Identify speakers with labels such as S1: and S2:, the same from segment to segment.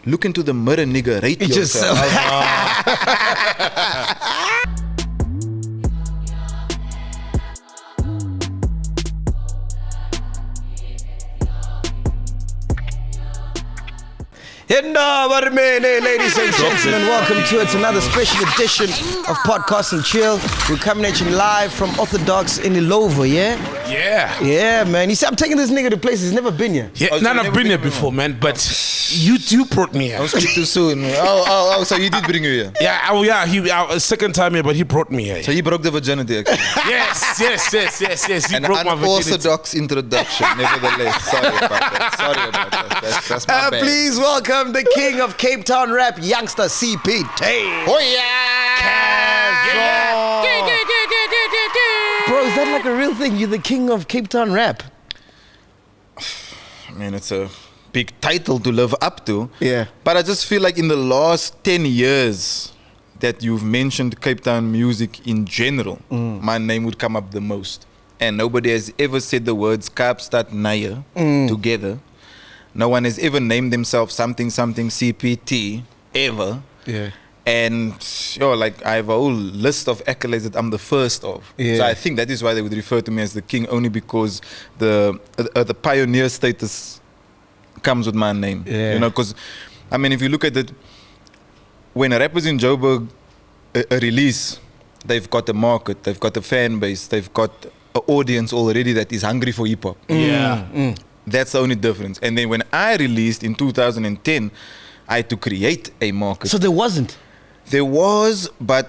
S1: Look into the mirror, nigga. Rate yourself.
S2: Ladies and gentlemen, welcome to it. Another special edition of Podcast and Chill. We're coming at you live from Orthodox in Ilova, yeah? Yeah, man. You see, I'm taking this nigga to places he's never been here.
S3: Yeah, I've been here before, man, but you brought me here.
S1: Don't speak too soon. Oh, so he did bring you here?
S3: Yeah, he second time here, but he brought me here.
S1: So he broke the virginity, actually.
S3: Yes. He
S1: An
S3: broke my virginity.
S1: unorthodox introduction, nevertheless. Sorry about that. That's my bad.
S2: Please welcome the king of Cape Town rap, Youngsta CPT.
S1: Oh, yeah!
S2: Bro, is that like a real thing? You're the king of Cape Town rap?
S1: I mean, it's a big title to live up to.
S2: Yeah.
S1: But I just feel like in the last 10 years that you've mentioned Cape Town music in general, my name would come up the most. And nobody has ever said the words Kaapstad Naya together. No one has ever named themselves something CPT ever.
S2: Yeah.
S1: And like I have a whole list of accolades that I'm the first of.
S2: Yeah.
S1: So I think that is why they would refer to me as the king, only because the pioneer status comes with my name.
S2: Yeah.
S1: You know, because I mean, if you look at it, when a rapper's in Joburg, a release, they've got a market, they've got a fan base, they've got an audience already that is hungry for hip hop. That's the only difference. And then when I released in 2010, I had to create a market.
S2: So there wasn't?
S1: There was, but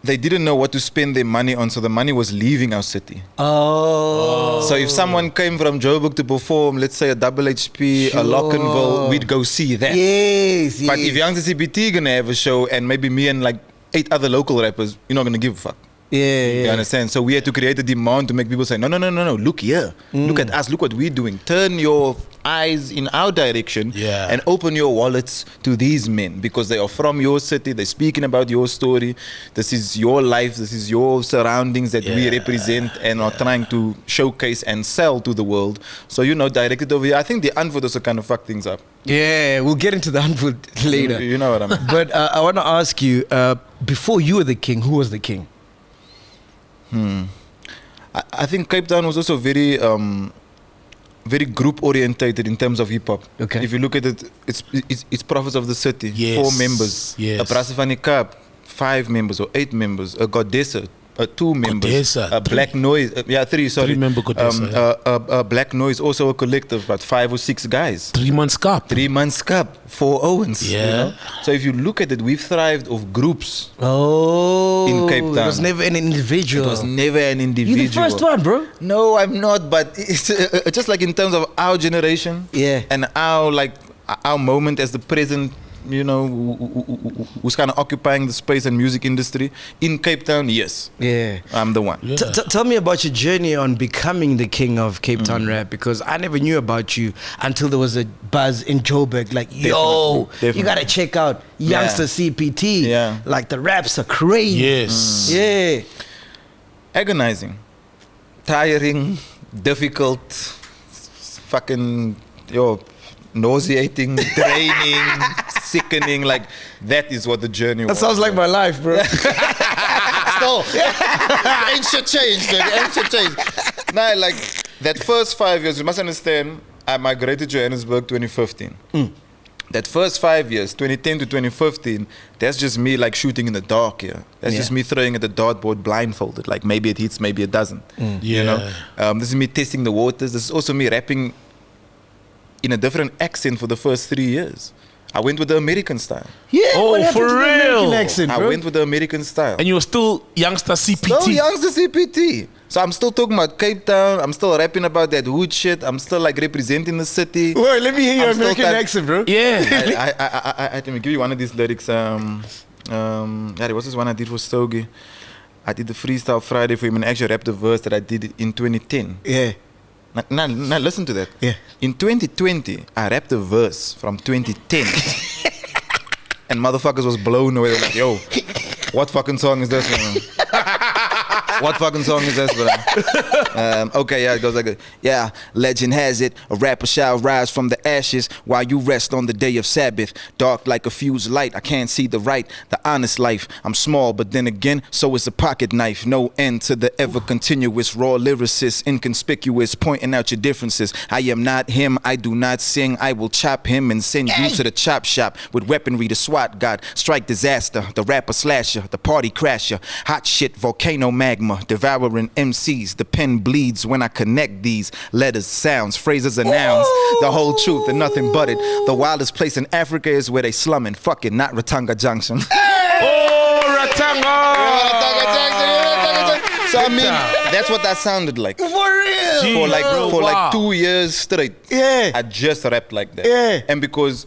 S1: they didn't know what to spend their money on, so the money was leaving our city.
S2: Oh.
S1: So if someone came from Joburg to perform, let's say a Double HP, a Lockenville, we'd go see that.
S2: Yes.
S1: But if Youngsta CPT gonna have a show and maybe me and like 8 other local rappers, you're not gonna give a fuck.
S2: Yeah.
S1: You understand? So we had to create a demand to make people say, no, look here. Look at us, look what we're doing. Turn your eyes in our direction and open your wallets to these men because they are from your city, they're speaking about your story. This is your life, this is your surroundings that we represent and are trying to showcase and sell to the world. So, direct it over here. I think the Unfoot also kind of fucked things up.
S2: Yeah, we'll get into the Unfoot later.
S1: You know what I mean?
S2: But I want to ask you, before you were the king, who was the king?
S1: I think Cape Town was also very group orientated in terms of hip hop.
S2: Okay.
S1: If you look at it, it's Prophets of the City, 4 members.
S3: Yes.
S1: A Brasifani Cup, 5 members or 8 members. A Godessa, 2 members. A Black Noise, 3. Sorry.
S3: 3 member Godessa.
S1: A Black Noise, also a collective, but 5 or 6 guys.
S3: 3 months cup.
S1: 3 months cup, 4 Owens.
S3: Yeah.
S1: So if you look at it, we've thrived of groups.
S2: Oh.
S1: In Cape Town.
S2: It was never an individual.
S1: It was never an individual.
S2: You're the first one, bro.
S1: No, I'm not, but it's just like in terms of our generation and our moment as the present, who's kind of occupying the space and music industry in Cape Town. Yes, I'm the one.
S2: Yeah. Tell me about your journey on becoming the king of Cape Town rap, because I never knew about you until there was a buzz in Joburg like, you gotta check out Youngsta CPT.
S1: Yeah.
S2: Like the raps are crazy.
S3: Yes.
S2: Yeah.
S1: Agonizing, tiring, difficult, fucking nauseating, draining, sickening. Like that is what the journey was.
S2: That sounds like my life, bro.
S1: Still, ain't shit changed, baby. Ain't shit changed. Nah, like that first 5 years, you must understand. I migrated to Johannesburg 2015. That first 5 years, 2010 to 2015, that's just me like shooting in the dark here. That's just me throwing at the dartboard blindfolded. Like maybe it hits, maybe it doesn't. You know? This is me testing the waters. This is also me rapping in a different accent for the first 3 years. I went with the American style.
S2: Yeah,
S3: oh,
S2: what
S3: for
S2: to the
S3: real?
S2: American accent, bro?
S1: I went with the American style.
S3: And you were still Youngsta CPT.
S1: Still Youngsta CPT. So I'm still talking about Cape Town. I'm still rapping about that hood shit. I'm still like representing the city.
S2: Wait, let me hear your American accent, bro.
S3: Yeah.
S1: I let me give you one of these lyrics. There was this one I did for Stogie. I did the Freestyle Friday for him and actually rapped the verse that I did in 2010.
S2: Yeah.
S1: Now listen to that.
S2: Yeah.
S1: In 2020, I rapped a verse from 2010. And motherfuckers was blown away. They're like, yo, what fucking song is this? What fucking song is this, bro? Okay, yeah, it goes like, yeah, legend has it, a rapper shall rise from the ashes while you rest on the day of Sabbath. Dark like a fused light, I can't see the right, the honest life. I'm small, but then again, so is a pocket knife. No end to the ever continuous raw lyricist, inconspicuous, pointing out your differences. I am not him, I do not sing. I will chop him and send you to the chop shop with weaponry. The SWAT god, strike disaster, the rapper slasher, the party crasher, hot shit, volcano magma, devouring MCs. The pen bleeds when I connect these letters, sounds, phrases, and nouns. The whole truth and nothing but it. The wildest place in Africa is where they slumming. Fuck it, not Ratanga Junction.
S3: Oh, Ratanga!
S1: So I mean, that's what that sounded like.
S2: For real?
S1: For like 2 years straight.
S2: Yeah.
S1: I just rapped like that.
S2: Yeah.
S1: And because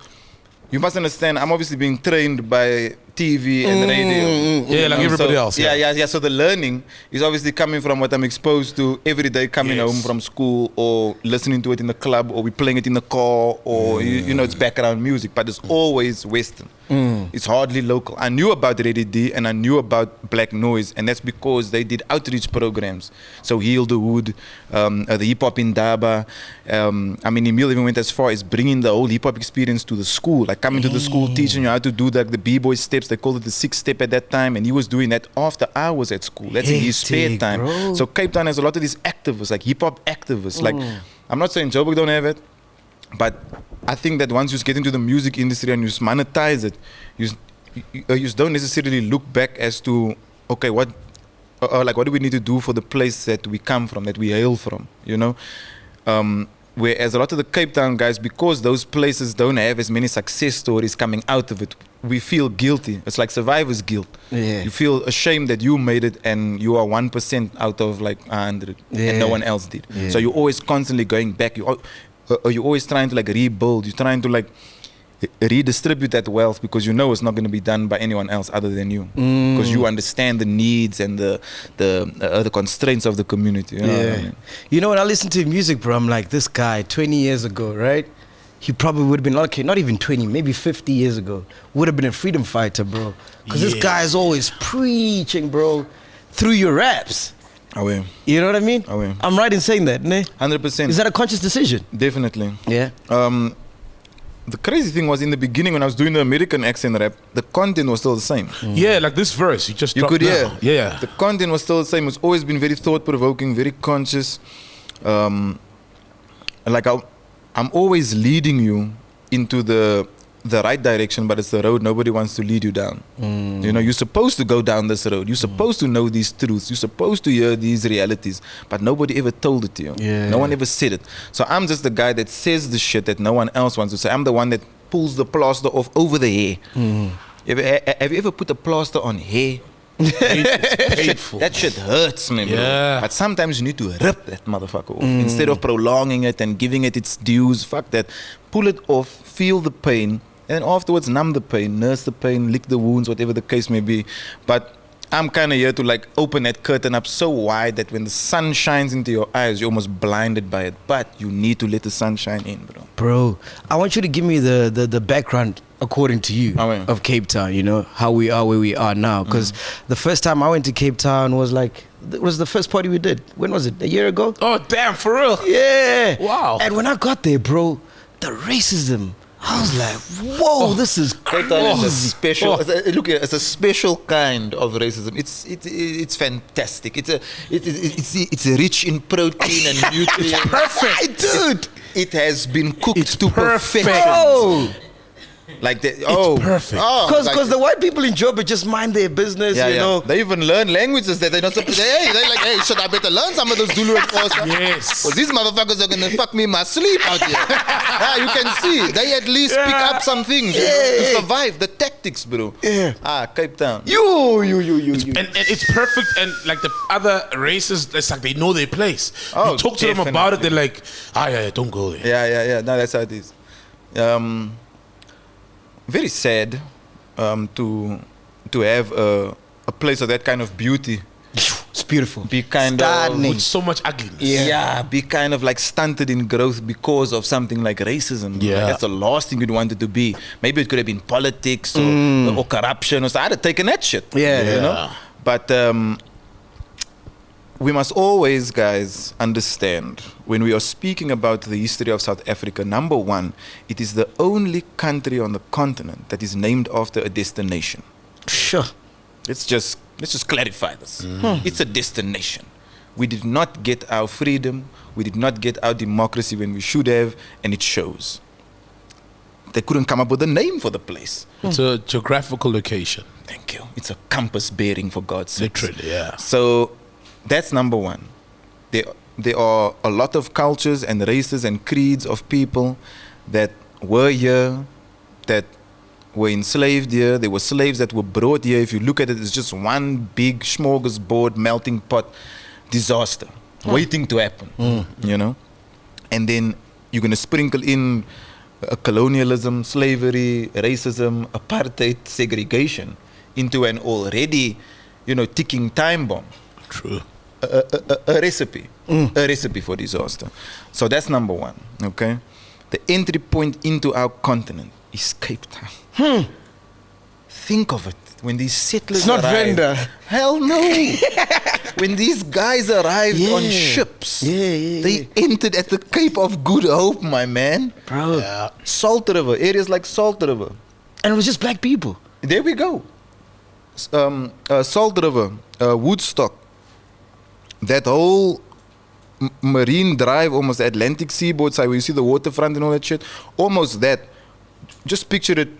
S1: you must understand, I'm obviously being trained by TV and radio.
S3: Yeah, like everybody else.
S1: Yeah. So the learning is obviously coming from what I'm exposed to every day coming home from school, or listening to it in the club, or we playing it in the car, or you know, it's background music, but it's always Western. It's hardly local. I knew about Ready D and I knew about Black Noise, and that's because they did outreach programs. So Heal the Hood, the Hip Hop in Daba. I mean, Emil even went as far as bringing the whole hip hop experience to the school, like coming to the school, teaching you how to do the B-boy steps. They called it the 6-step at that time, and he was doing that after hours at school. That's in his spare time.
S2: Bro.
S1: So Cape Town has a lot of these activists, like hip hop activists. Like, I'm not saying Joburg don't have it, but I think that once you get into the music industry and you monetize it, you don't necessarily look back as to, okay, what do we need to do for the place that we come from, that we hail from, you know? Whereas a lot of the Cape Town guys, because those places don't have as many success stories coming out of it, we feel guilty. It's like survivor's guilt.
S2: Yeah.
S1: You feel ashamed that you made it and you are 1% out of like 100 and no one else did.
S2: Yeah.
S1: So you're always constantly going back. You're always trying to like rebuild. You're trying to like redistribute that wealth, because you know it's not going to be done by anyone else other than you, because you understand the needs and the constraints of the community. You know what I mean?
S2: You know, when I listen to music, bro, I'm like, this guy 20 years ago, right? He probably would have been, okay, not even 20, maybe 50 years ago, would have been a freedom fighter, bro. Because this guy is always preaching, bro, through your raps.
S1: Away.
S2: You know what I mean?
S1: Away.
S2: I'm right in saying that, ne?
S1: 100%.
S2: Is that a conscious decision?
S1: Definitely.
S2: Yeah.
S1: The crazy thing was, in the beginning when I was doing the American accent rap, the content was still the same.
S3: Yeah, like this verse, you
S1: could hear.
S3: now. Yeah.
S1: The content was still the same. It's always been very thought-provoking, very conscious. Like I'm always leading you into the right direction, but it's the road nobody wants to lead you down. You know, you're supposed to go down this road. You're supposed to know these truths. You're supposed to hear these realities, but nobody ever told it to you.
S2: Yeah.
S1: No one ever said it. So I'm just the guy that says the shit that no one else wants to say. I'm the one that pulls the plaster off over the hair. Have you ever put a plaster on hair?
S3: Painful.
S1: That shit hurts me, bro.
S3: Yeah.
S1: But sometimes you need to rip that motherfucker off. Instead of prolonging it and giving it its dues. Fuck that. Pull it off, feel the pain, and afterwards numb the pain, nurse the pain, lick the wounds, whatever the case may be. But I'm kind of here to like open that curtain up so wide that when the sun shines into your eyes, you're almost blinded by it. But you need to let the sun shine in, bro.
S2: Bro, I want you to give me the background, according to you, of Cape Town, you know, how we are where we are now. Because the first time I went to Cape Town was like, it was the first party we did. When was it? A year ago?
S3: Oh, damn, for real?
S2: Yeah.
S3: Wow.
S2: And when I got there, bro, the racism, I was like, whoa, this is crazy.
S1: It's a special. Look, it's a special kind of racism. It's fantastic. It's rich in protein and nutrients.
S2: It's perfect, dude.
S1: It has been cooked to
S3: perfect.
S1: perfection.
S2: Oh.
S1: Like
S3: It's perfect.
S2: Because the white people in Joburg just mind their business, you know.
S1: They even learn languages that they're not supposed to. They're like, hey, should I better learn some of those Zulu and Xhosa?
S3: Yes.
S1: Well, these motherfuckers are gonna fuck me in my sleep out here. You can see. They at least pick up some things to survive. The tactics, bro.
S2: Yeah.
S1: Cape Town.
S2: You.
S3: And it's perfect, and like the other races, it's like they know their place.
S1: Oh,
S3: you talk to them about it, they're like, yeah, don't go there.
S1: Yeah. No, that's how it is. Very sad to have a place of that kind of beauty.
S2: It's beautiful.
S1: Be kind
S2: Stunning.
S1: of
S3: With so much ugliness.
S1: yeah, be kind of like stunted in growth because of something like racism.
S3: Yeah.
S1: Like that's the last thing you'd want it to be. Maybe it could have been politics or corruption or so. I'd have taken that shit.
S2: Yeah.
S1: You know? But we must always, guys, understand when we are speaking about the history of South Africa, number one, it is the only country on the continent that is named after a destination.
S2: Sure.
S1: Let's just clarify this. It's a destination. We did not get our freedom. We did not get our democracy when we should have, and it shows. They couldn't come up with a name for the place.
S3: It's a geographical location.
S1: Thank you. It's a compass bearing, for God's sake.
S3: Literally, yeah.
S1: So that's number one. There are a lot of cultures and races and creeds of people that were here, that were enslaved here. There were slaves that were brought here. If you look at it, it's just one big smorgasbord, melting pot disaster waiting to happen, you know? And then you're going to sprinkle in colonialism, slavery, racism, apartheid, segregation into an already, ticking time bomb.
S3: True.
S1: A recipe for disaster. So that's number one, okay? The entry point into our continent is Cape Town. Think of it. When these settlers
S2: It's not
S1: arrived,
S2: Venda.
S1: Hell no. When these guys arrived on ships, they entered at the Cape of Good Hope, my man.
S2: Bro.
S3: Yeah.
S1: Salt River, areas like Salt River.
S2: And it was just black people.
S1: There we go. Salt River, Woodstock, that whole marine drive, almost the Atlantic seaboard side where you see the waterfront and all that shit, almost that. Just picture it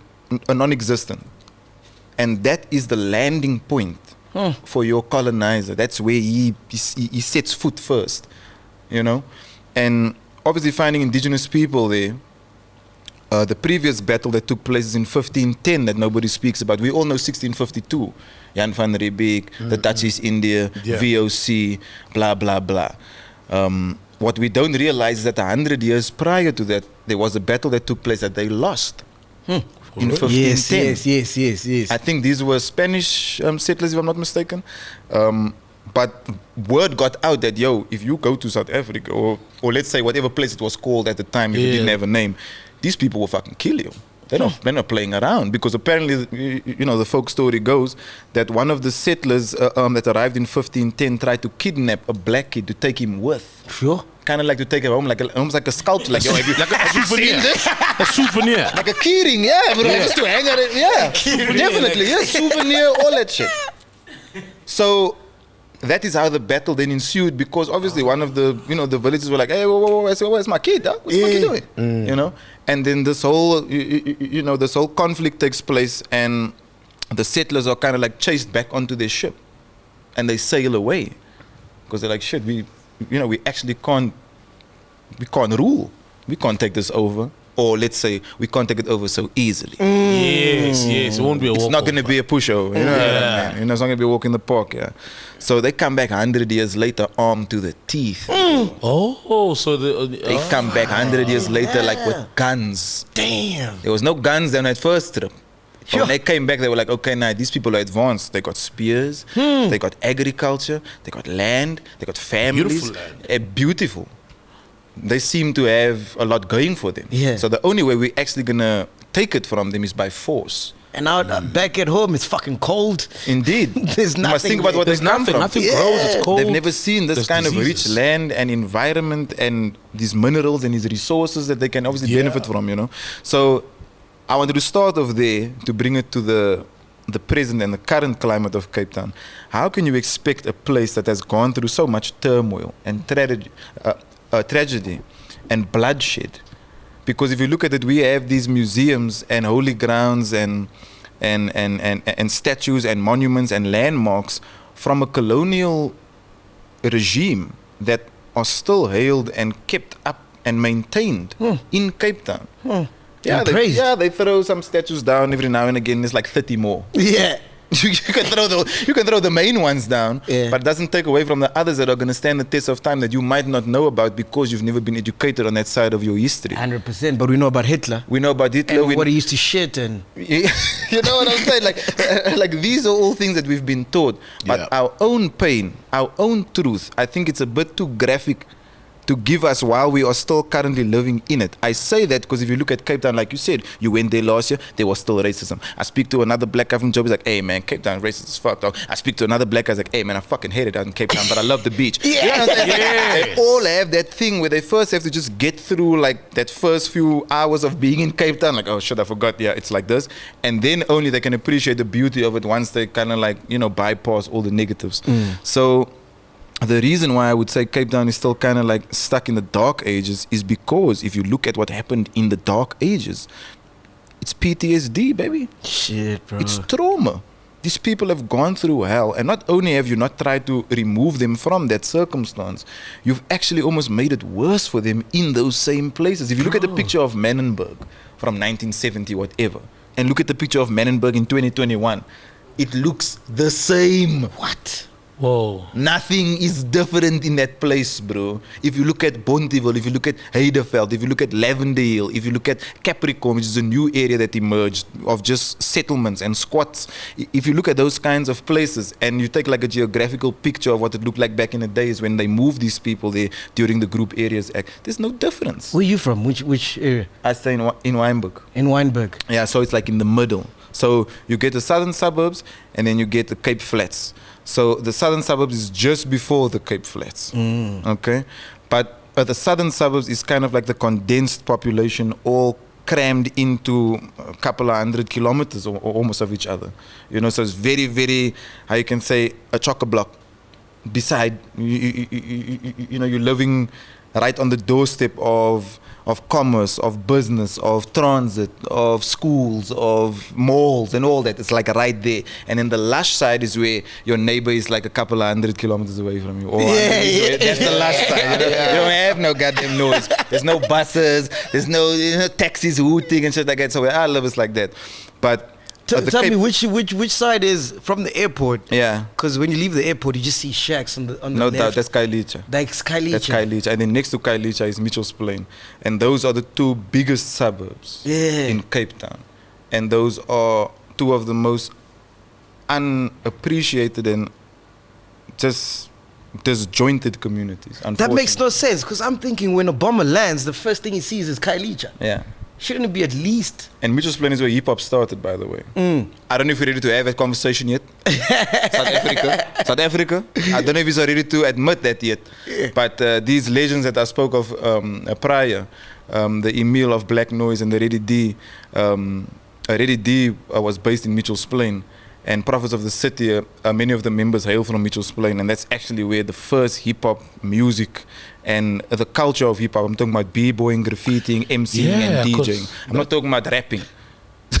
S1: non-existent. And that is the landing point for your colonizer. That's where he sets foot first, And obviously finding indigenous people there, the previous battle that took place in 1510 that nobody speaks about. We all know 1652. Jan van Riebeeck, the Dutch East India, VOC, blah, blah, blah. What we don't realize is that 100 years prior to that, there was a battle that took place that they lost. In 1510.
S2: Yes.
S1: I think these were Spanish settlers, if I'm not mistaken. But word got out that, if you go to South Africa, or let's say whatever place it was called at the time, if you didn't have a name, these people will fucking kill you. They're not playing around, because apparently, the folk story goes that one of the settlers that arrived in 1510 tried to kidnap a black kid to take him with.
S2: Sure.
S1: Kind of like to take him home, almost like a sculpture. Like, have you seen this?
S3: A souvenir.
S1: Like a keyring, yeah, bro. Just to hang on it, definitely, souvenir, all that shit. So that is how the battle then ensued, because obviously one of the, the villagers were like, hey, where's my kid? Huh? What's my kid doing? And then this whole, this whole conflict takes place, and the settlers are kind of like chased back onto their ship, and they sail away, because they're like, shit, we actually can't rule. We can't take this over. Or let's say we can't take it over so easily.
S3: Yes. It won't be a walk.
S1: It's not going to be a pushover. It's not going to be a walk in the park. Yeah. So they come back 100 years later, armed to the teeth.
S3: Oh, so
S1: they come back 100 years later, like with guns.
S2: Damn.
S1: There was no guns on that first trip. But when they came back, they were like, okay, now these people are advanced. They got spears, they got agriculture, they got land, they got families.
S3: Beautiful land.
S1: Beautiful. They seem to have a lot going for them.
S2: Yeah.
S1: So the only way we're actually going to take it from them is by force.
S2: And now back at home, it's fucking cold.
S1: Indeed.
S2: There's nothing.
S1: You must think about what
S3: There's
S1: they come
S3: nothing.
S1: from.
S3: Nothing grows. It's cold.
S1: They've never seen this
S3: There's
S1: kind of
S3: diseases.
S1: rich land and environment and these minerals and these resources that they can obviously benefit from, So I wanted to start off there to bring it to the present and the current climate of Cape Town. How can you expect a place that has gone through so much turmoil and tragedy and bloodshed? Because if you look at it, we have these museums and holy grounds and statues and monuments and landmarks from a colonial regime that are still hailed and kept up and maintained in Cape Town. Yeah, they throw some statues down every now and again. There's like 30 more.
S2: Yeah.
S1: You can throw the main ones down, but it doesn't take away from the others that are going to stand the test of time that you might not know about because you've never been educated on that side of your history.
S2: 100%. But we know about Hitler.
S1: We know about Hitler.
S2: And what he used to shit and...
S1: You know what I'm saying? Like these are all things that we've been taught. But our own pain, our own truth, I think it's a bit too graphic to give us while we are still currently living in it. I say that because if you look at Cape Town, like you said, you went there last year, there was still racism. I speak to another black guy from Joburg, he's like, hey man, Cape Town racist as fuck, dog. I speak to another black guy, he's like, hey man, I fucking hate it out in Cape Town, but I love the beach. You know what I'm saying? Like, they all have that thing where they first have to just get through like that first few hours of being in Cape Town, like, oh shit, I forgot, yeah, it's like this. And then only they can appreciate the beauty of it once they kind of like, you know, bypass all the negatives. So the reason why I would say Cape Town is still kind of like stuck in the dark ages is because if you look at what happened in the dark ages, it's PTSD, baby.
S2: Shit, bro.
S1: It's trauma. These people have gone through hell, and not only have you not tried to remove them from that circumstance, you've actually almost made it worse for them in those same places. If you look at the picture of Manenberg from 1970, whatever, and look at the picture of Manenberg in 2021, it looks the same.
S2: What?
S3: Whoa.
S1: Nothing is different in that place, bro. If you look at Bonteville, if you look at Heideveld, if you look at Lavender Hill, if you look at Capricorn, which is a new area that emerged of just settlements and squats. If you look at those kinds of places and you take like a geographical picture of what it looked like back in the days when they moved these people there during the Group Areas Act, there's no difference.
S2: Where are you from? Which area?
S1: I stay in Wynberg.
S2: In Wynberg.
S1: Yeah, so it's like in the middle. So you get the southern suburbs and then you get the Cape Flats. So the southern suburbs is just before the Cape Flats, okay? But the southern suburbs is kind of like the condensed population all crammed into a couple of 100 kilometers or almost of each other. You know, so it's very, very, how you can say, a chock-a-block. Beside, you know, you're living right on the doorstep of commerce, of business, of transit, of schools, of malls and all that. It's like right there. And then the lush side is where your neighbor is like a couple of 100 kilometers away from you. Or that's the lush side. You don't have no goddamn noise. There's no buses. There's no taxis hooting and shit like that. So where I live is like that. But
S2: tell me which side is from the airport?
S1: Yeah.
S2: Because when you leave the airport, you just see shacks on the
S1: no
S2: left.
S1: doubt, that's Khayelitsha.
S2: That's Khayelitsha.
S1: That's Khayelitsha. And then next to Khayelitsha is Mitchell's Plain. And those are the two biggest suburbs in Cape Town. And those are two of the most unappreciated and just disjointed communities.
S2: That makes no sense, because I'm thinking when Obama lands, the first thing he sees is Khayelitsha.
S1: Yeah.
S2: Shouldn't it be at least?
S1: And Mitchell's Plain is where hip-hop started, by the way. I don't know if you're ready to have that conversation yet. South Africa. I don't know if you're ready to admit that yet. But these legends that I spoke of prior, the Emil of Black Noise and the Reddy D was based in Mitchell's Plain. And Prophets of the City, many of the members hail from Mitchell's Plain, and that's actually where the first hip-hop music and the culture of hip-hop, I'm talking about b-boying, graffitiing, MCing and DJing. I'm not talking about rapping.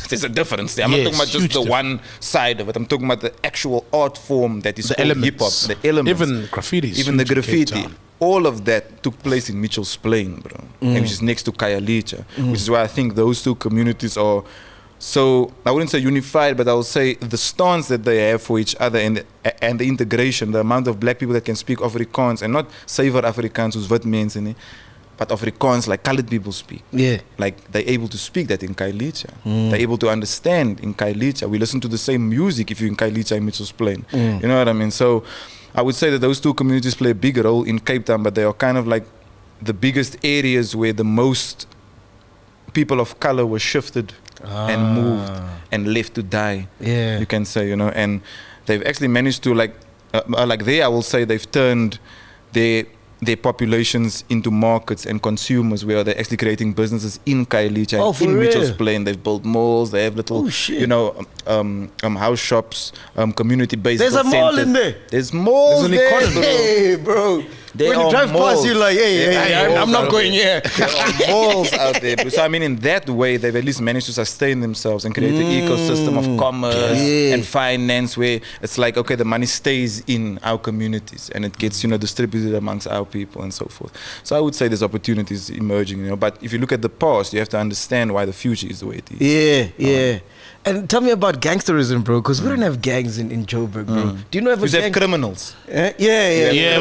S1: There's a difference there. I'm not talking about just the one side of it. I'm talking about the actual art form that is called hip-hop. The elements.
S3: Even graffiti.
S1: Even the graffiti. All of that took place in Mitchell's Plain, bro. And which is next to Khayelitsha, which is why I think those two communities are so, I wouldn't say unified, but I will say the stance that they have for each other and the integration, the amount of black people that can speak Afrikaans, and not Suiwer Afrikaans, soos wit mense nie, but Afrikaans like colored people speak.
S2: Yeah.
S1: Like they're able to speak that in Khayelitsha. They're able to understand in Khayelitsha. We listen to the same music if you're in Khayelitsha and Mitchell's Plain. You know what I mean? So I would say that those two communities play a big role in Cape Town, but they are kind of like the biggest areas where the most people of color were shifted and moved and left to die. You can say, you know, and they've actually managed to like there I will say they've turned their populations into markets and consumers where they're actually creating businesses in Khayelitsha and in Mitchell's Plain. They've built malls, they have little you know house shops, community based
S2: There's a mall in there.
S1: There's malls there, bro.
S2: Hey bro.
S1: When
S2: you drive past, you're like, hey, I'm not going here.
S1: There are malls out there. So I mean, in that way, they've at least managed to sustain themselves and create an ecosystem of commerce and finance where it's like, okay, the money stays in our communities and it gets, you know, distributed amongst our people and so forth. So I would say there's opportunities emerging, you know. But if you look at the past, you have to understand why the future is the way it is.
S2: Yeah. And tell me about gangsterism, bro, because we don't have gangs in Joburg, bro. Do you know if
S1: we have criminals?
S3: Yeah,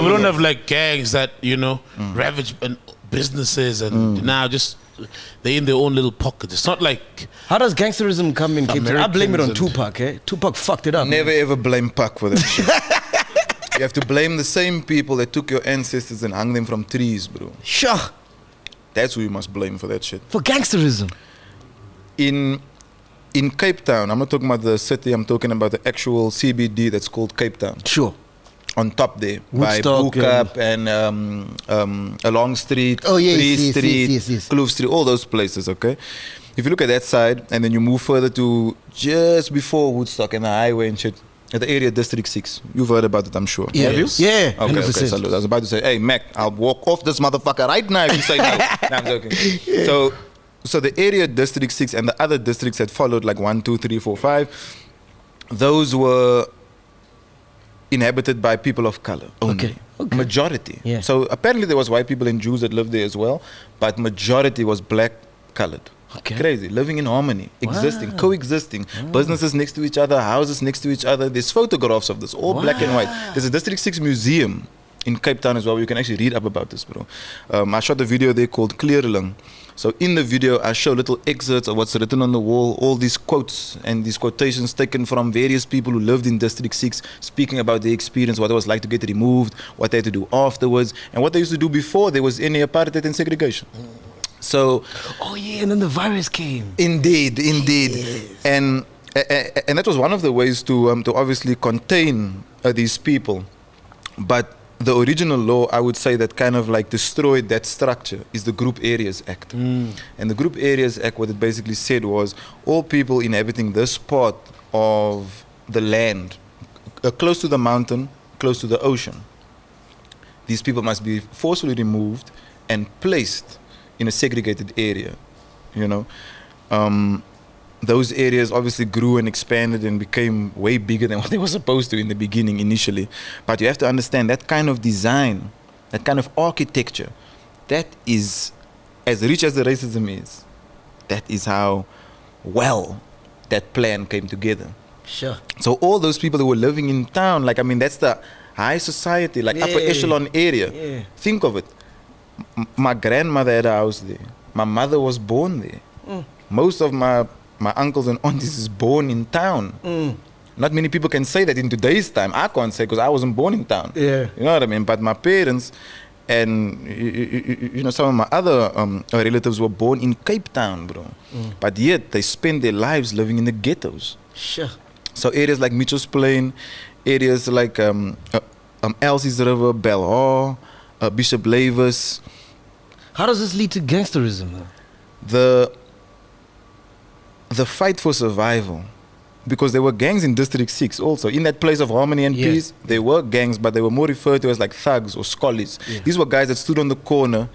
S3: we don't have like gangs that, you know, ravage businesses and now just they're in their own little pockets. It's not like...
S2: How does gangsterism come in Cape Town? I blame it on Tupac, Tupac fucked it up.
S1: Never ever blame Pac for that shit. You have to blame the same people that took your ancestors and hung them from trees, bro.
S2: Sure.
S1: That's who you must blame for that shit.
S2: For gangsterism.
S1: In Cape Town, I'm not talking about the city, I'm talking about the actual CBD that's called Cape Town.
S2: Sure.
S1: On top there,
S2: Woodstock,
S1: by Bookap and along Street,
S2: Oh, yes,
S1: Free
S2: yes,
S1: Street,
S2: yes.
S1: Kloof Street, all those places, okay? If you look at that side and then you move further to just before Woodstock and the highway and shit, at the area District 6. You've heard about it, I'm sure.
S2: Yeah.
S1: Have you?
S2: Yeah.
S1: Okay,
S2: 100%.
S1: salute. I was about to say, hey, Mac, I'll walk off this motherfucker right now if you say no. No, I'm joking. So the area District 6 and the other districts that followed, like 1, 2, 3, 4, 5, those were inhabited by people of color only.
S2: Okay.
S1: Majority.
S2: Yeah.
S1: So apparently there was white people and Jews that lived there as well, but majority was black colored.
S2: Okay.
S1: Crazy. Living in harmony, existing, coexisting, businesses next to each other, houses next to each other. There's photographs of this, all black and white. There's a District 6 museum in Cape Town as well, where you can actually read up about this, bro. I shot a video there called Clearling. So in the video, I show little excerpts of what's written on the wall, all these quotes and these quotations taken from various people who lived in District 6, speaking about their experience, what it was like to get removed, what they had to do afterwards, and what they used to do before there was any apartheid and segregation. So,
S2: Oh yeah, and then the virus came.
S1: indeed, and that was one of the ways to obviously contain these people. But the original law, I would say, that kind of like destroyed that structure is the Group Areas Act. And the Group Areas Act, what it basically said was all people inhabiting this part of the land, close to the mountain, close to the ocean, these people must be forcefully removed and placed in a segregated area, you know. Those areas obviously grew and expanded and became way bigger than what they were supposed to in the beginning initially. But you have to understand that kind of design, that kind of architecture, that is as rich as the racism is. That is how well that plan came together.
S2: Sure.
S1: So all those people who were living in town, like, I mean, that's the high society, like upper echelon area.
S2: Yeah.
S1: Think of it. My grandmother had a house there. My mother was born there. Most of my uncles and aunties is born in town. Not many people can say that in today's time. I can't say because I wasn't born in town.
S2: Yeah.
S1: You know what I mean? But my parents and you know, some of my other relatives were born in Cape Town, bro. But yet they spend their lives living in the ghettos.
S2: Sure.
S1: So areas like Mitchell's Plain, areas like Elsie's River, Belhar, Bishop Lavis.
S2: How does this lead to gangsterism though?
S1: The fight for survival, because there were gangs in District 6 also. In that place of harmony and peace, there were gangs, but they were more referred to as like thugs or scollies. These were guys that stood on the corner,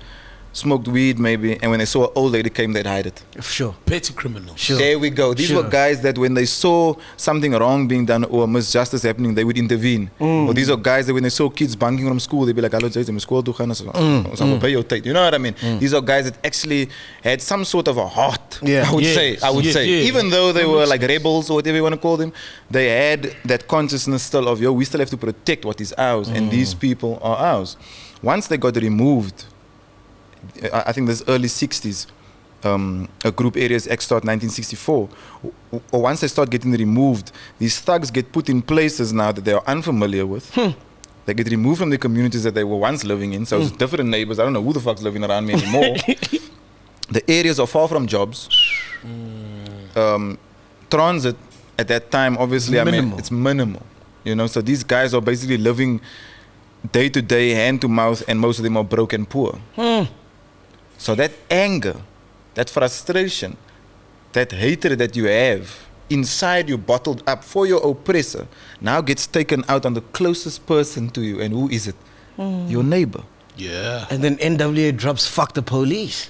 S1: smoked weed maybe, and when they saw an old lady came, they'd hide it.
S2: Sure.
S3: Petty criminals.
S2: Sure.
S1: There we go. These were guys that when they saw something wrong being done or misjustice happening, they would intervene. Or these are guys that when they saw kids bunking from school, they'd be like, "Hallo, Jason, school to gaan." You know what I mean? These are guys that actually had some sort of a heart.
S2: Yeah.
S1: I would say.
S3: Yeah.
S1: Even though they were like rebels or whatever you want to call them, they had that consciousness still of, yo, we still have to protect what is ours, and these people are ours. Once they got removed, I think this early 60s, a Group Areas Act start 1964. Or once they start getting removed, these thugs get put in places now that they are unfamiliar with. They get removed from the communities that they were once living in. So it's different neighbors. I don't know who the fuck's living around me anymore. The areas are far from jobs. Transit at that time, obviously, I mean, it's minimal. You know, so these guys are basically living day to day, hand to mouth, and most of them are broke and poor. So that anger, that frustration, that hatred that you have inside you bottled up for your oppressor now gets taken out on the closest person to you. And who is it? Your neighbor.
S3: Yeah.
S2: And then NWA drops "fuck the police."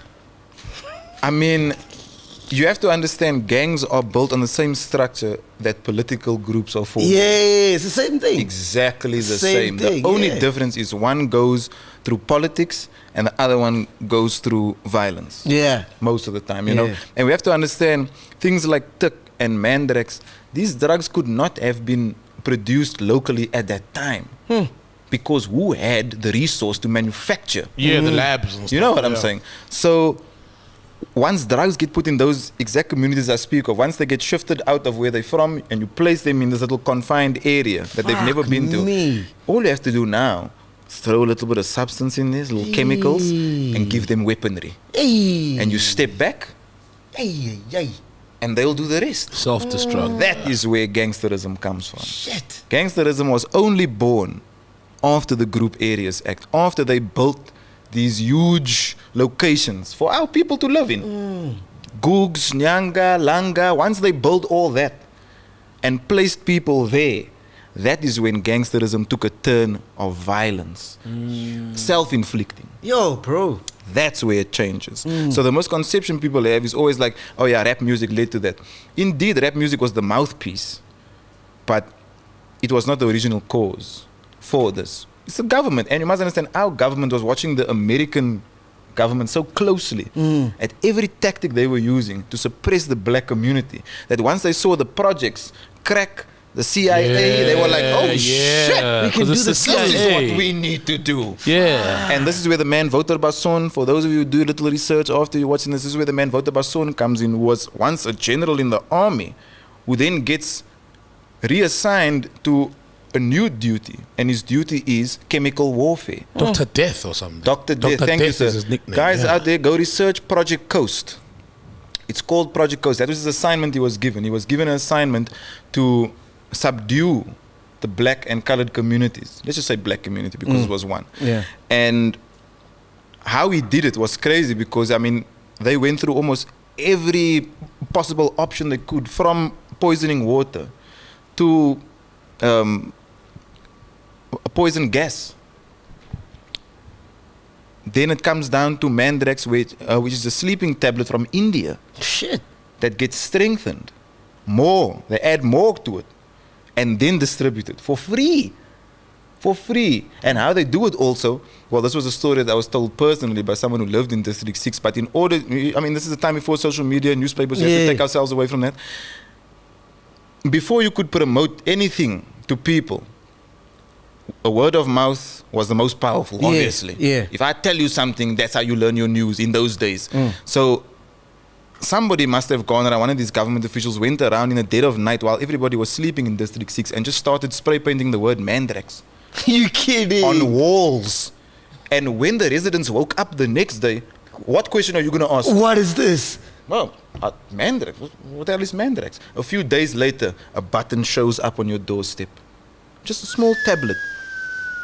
S1: I mean, you have to understand, gangs are built on the same structure that political groups are formed.
S2: Yeah, it's the same thing.
S1: Exactly the
S2: Same
S1: same.
S2: thing,
S1: The only
S2: yeah.
S1: difference is one goes through politics and the other one goes through violence.
S2: Yeah.
S1: Most of the time, you know.
S2: Yeah.
S1: And we have to understand things like Tik and Mandrex, these drugs could not have been produced locally at that time. Because who had the resource to manufacture?
S3: Yeah, the labs and stuff.
S1: You know what I'm saying? So once drugs get put in those exact communities I speak of, once they get shifted out of where they're from and you place them in this little confined area that they've never been to, all you have to do now is throw a little bit of substance in there, little chemicals, and give them weaponry. And you step back, and they'll do the rest.
S3: Self-destruct.
S1: That is where gangsterism comes from.
S2: Shit.
S1: Gangsterism was only born after the Group Areas Act, after they built these huge locations for our people to live in. Googs, Nyanga, Langa, once they built all that and placed people there, that is when gangsterism took a turn of violence. Self-inflicting.
S2: Yo, bro.
S1: That's where it changes. So the misconception people have is always like, oh yeah, rap music led to that. Indeed, rap music was the mouthpiece, but it was not the original cause for this. It's the government, and you must understand our government was watching the American government so closely at every tactic they were using to suppress the black community, that once they saw the projects crack the CIA, they were like, oh shit,
S2: we can do this.
S1: This is what we need to do. And this is where the man Wouter Basson, for those of you who do a little research after you're watching this is where the man Wouter Basson comes in, who was once a general in the army, who then gets reassigned to a new duty, and his duty is chemical warfare.
S3: Dr. Death or something.
S1: Dr. Death, thank you, sir.
S3: Is his nickname.
S1: Guys out there, go research Project Coast. It's called Project Coast. That was his assignment he was given. He was given an assignment to subdue the black and colored communities. Let's just say black community because it was one. And how he did it was crazy because, I mean, they went through almost every possible option they could, from poisoning water to a poison gas. Then it comes down to Mandrax, which is a sleeping tablet from India.
S2: Shit.
S1: That gets strengthened. More. They add more to it. And then distribute it for free. For free. And how they do it also, well, this was a story that I was told personally by someone who lived in District 6. But in order, I mean, this is the time before social media, newspapers, we have to take ourselves away from that. Before you could promote anything to people, a word of mouth was the most powerful, obviously. If I tell you something, that's how you learn your news in those days. So somebody must have gone around, one of these government officials went around in the dead of night while everybody was sleeping in District 6 and just started spray painting the word Mandrax.
S2: You kidding?
S1: On walls. And when the residents woke up the next day, what question are you going to ask?
S2: What is this?
S1: Well, Mandrax. What the hell is Mandrax? A few days later, a button shows up on your doorstep. Just a small tablet.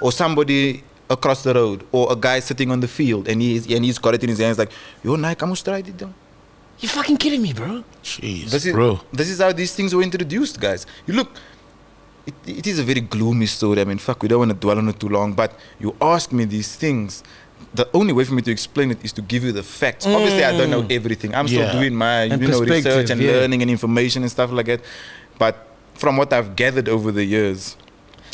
S1: Or somebody across the road. Or a guy sitting on the field and he's got it in his hands like, yo, Nike, I'm going to try it down.
S2: You fucking kidding me, bro?
S3: Jeez, bro.
S1: This is how these things were introduced, guys. You look, it is a very gloomy story. I mean, fuck, we don't want to dwell on it too long. But you ask me these things. The only way for me to explain it is to give you the facts. Obviously, I don't know everything. I'm still doing my research and learning and information and stuff like that. But from what I've gathered over the years,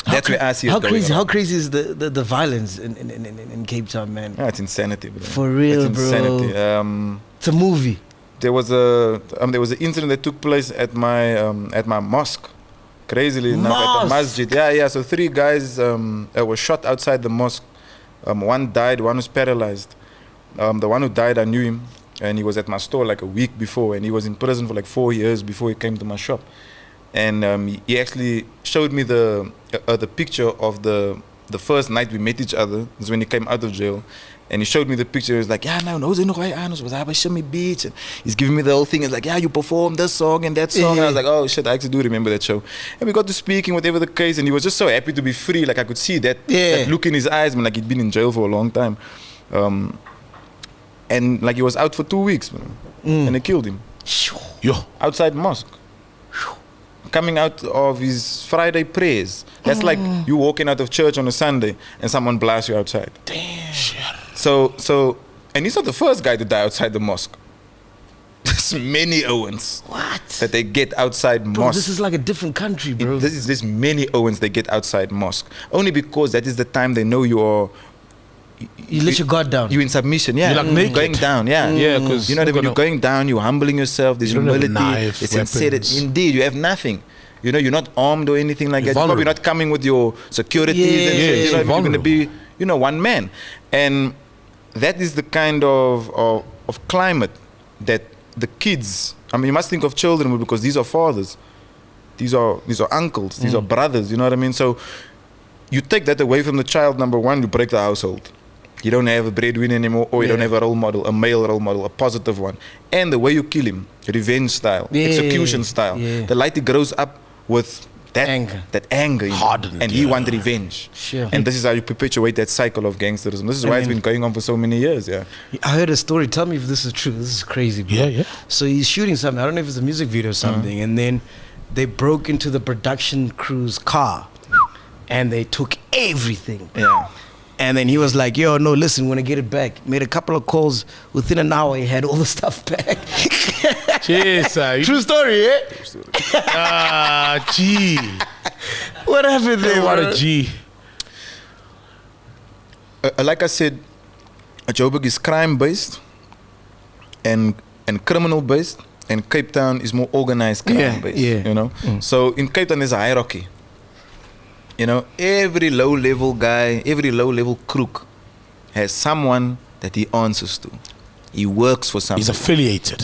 S1: that's where I see it going.
S2: How crazy is the violence in Cape Town, man?
S1: Yeah, it's insanity, bro.
S2: For real,
S1: it's insanity.
S2: It's a movie.
S1: There was an incident that took place at my mosque. Crazily enough, at the masjid. Yeah. So 3 guys were shot outside the mosque. One died, one was paralyzed. The one who died, I knew him, and he was at my store like a week before, and he was in prison for like 4 years before he came to my shop. And he actually showed me the picture of the first night we met each other. This is when he came out of jail. And he showed me the picture. He was like, yeah, no, was by Shimmy Beach. And he's giving me the whole thing. He's like, yeah, you performed this song and that song. And I was like, oh shit, I actually do remember that show. And we got to speaking, whatever the case. And he was just so happy to be free. Like I could see that look in his eyes, man, like he'd been in jail for a long time. And like he was out for 2 weeks, man. And they killed him. Outside mosque. Coming out of his Friday prayers. That's like you walking out of church on a Sunday and someone blasts you outside.
S2: Damn.
S1: So, and he's not the first guy to die outside the mosque. There's many Owens.
S2: What?
S1: That they get outside mosque.
S2: This is like a different country, bro.
S1: There's many Owens they get outside mosque. Only because that is the time they know you are.
S2: You let your guard down.
S1: You're in submission, yeah.
S3: You're like naked.
S1: Going down, yeah.
S3: Yeah, because
S1: you know when you're going down, you're humbling yourself. There's humility.
S3: Knife,
S1: sincerity. Indeed, you have nothing. You know, you're not armed or anything like that. You're probably not coming with your securities and shit. You know, you're going to be, one man. And that is the kind of climate that the kids, I mean, you must think of children because these are fathers, these are uncles, these are brothers, you know what I mean? So you take that away from the child, number one, you break the household. You don't have a breadwinner anymore, or you don't have a role model, a male role model, a positive one. And the way you kill him, revenge style, execution style. The lighty grows up with that anger in him,
S3: hardened,
S1: and he wants revenge.
S2: Sure.
S1: And this is how you perpetuate that cycle of gangsterism. This is why it's been going on for so many years. Yeah.
S2: I heard a story. Tell me if this is true. This is crazy, bro.
S3: Yeah.
S2: So he's shooting something. I don't know if it's a music video or something. And then they broke into the production crew's car, and they took everything.
S1: Yeah.
S2: And then he was like, yo, no, listen, we want to get it back. Made a couple of calls. Within an hour, he had all the stuff back.
S3: Jeez,
S2: True story, eh?
S3: G.
S2: What happened there?
S3: What
S2: bro?
S3: a G.
S1: Like I said, Joburg is crime-based and criminal-based, and Cape Town is more organized crime-based, you know? So in Cape Town, there's a hierarchy. You know, every low-level guy, every low-level crook has someone that he answers to. He works for something.
S3: He's affiliated.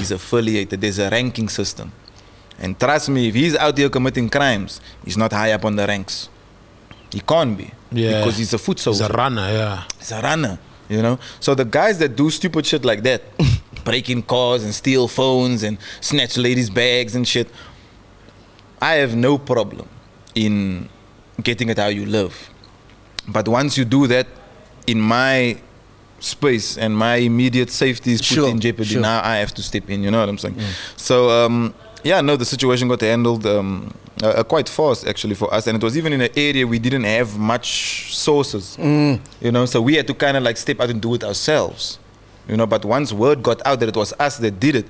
S1: There's a ranking system. And trust me, if he's out here committing crimes, he's not high up on the ranks. He can't be.
S3: Yeah.
S1: Because he's a foot soldier.
S3: He's a runner, yeah.
S1: He's a runner, you know. So the guys that do stupid shit like that, break in cars and steal phones and snatch ladies' bags and shit, I have no problem in getting it how you live. But once you do that in my space and my immediate safety is put in jeopardy, now I have to step in, you know what I'm saying? So the situation got handled quite fast actually for us, and it was even in an area we didn't have much sources, you know, so we had to kind of like step out and do it ourselves, you know. But once word got out that it was us that did it,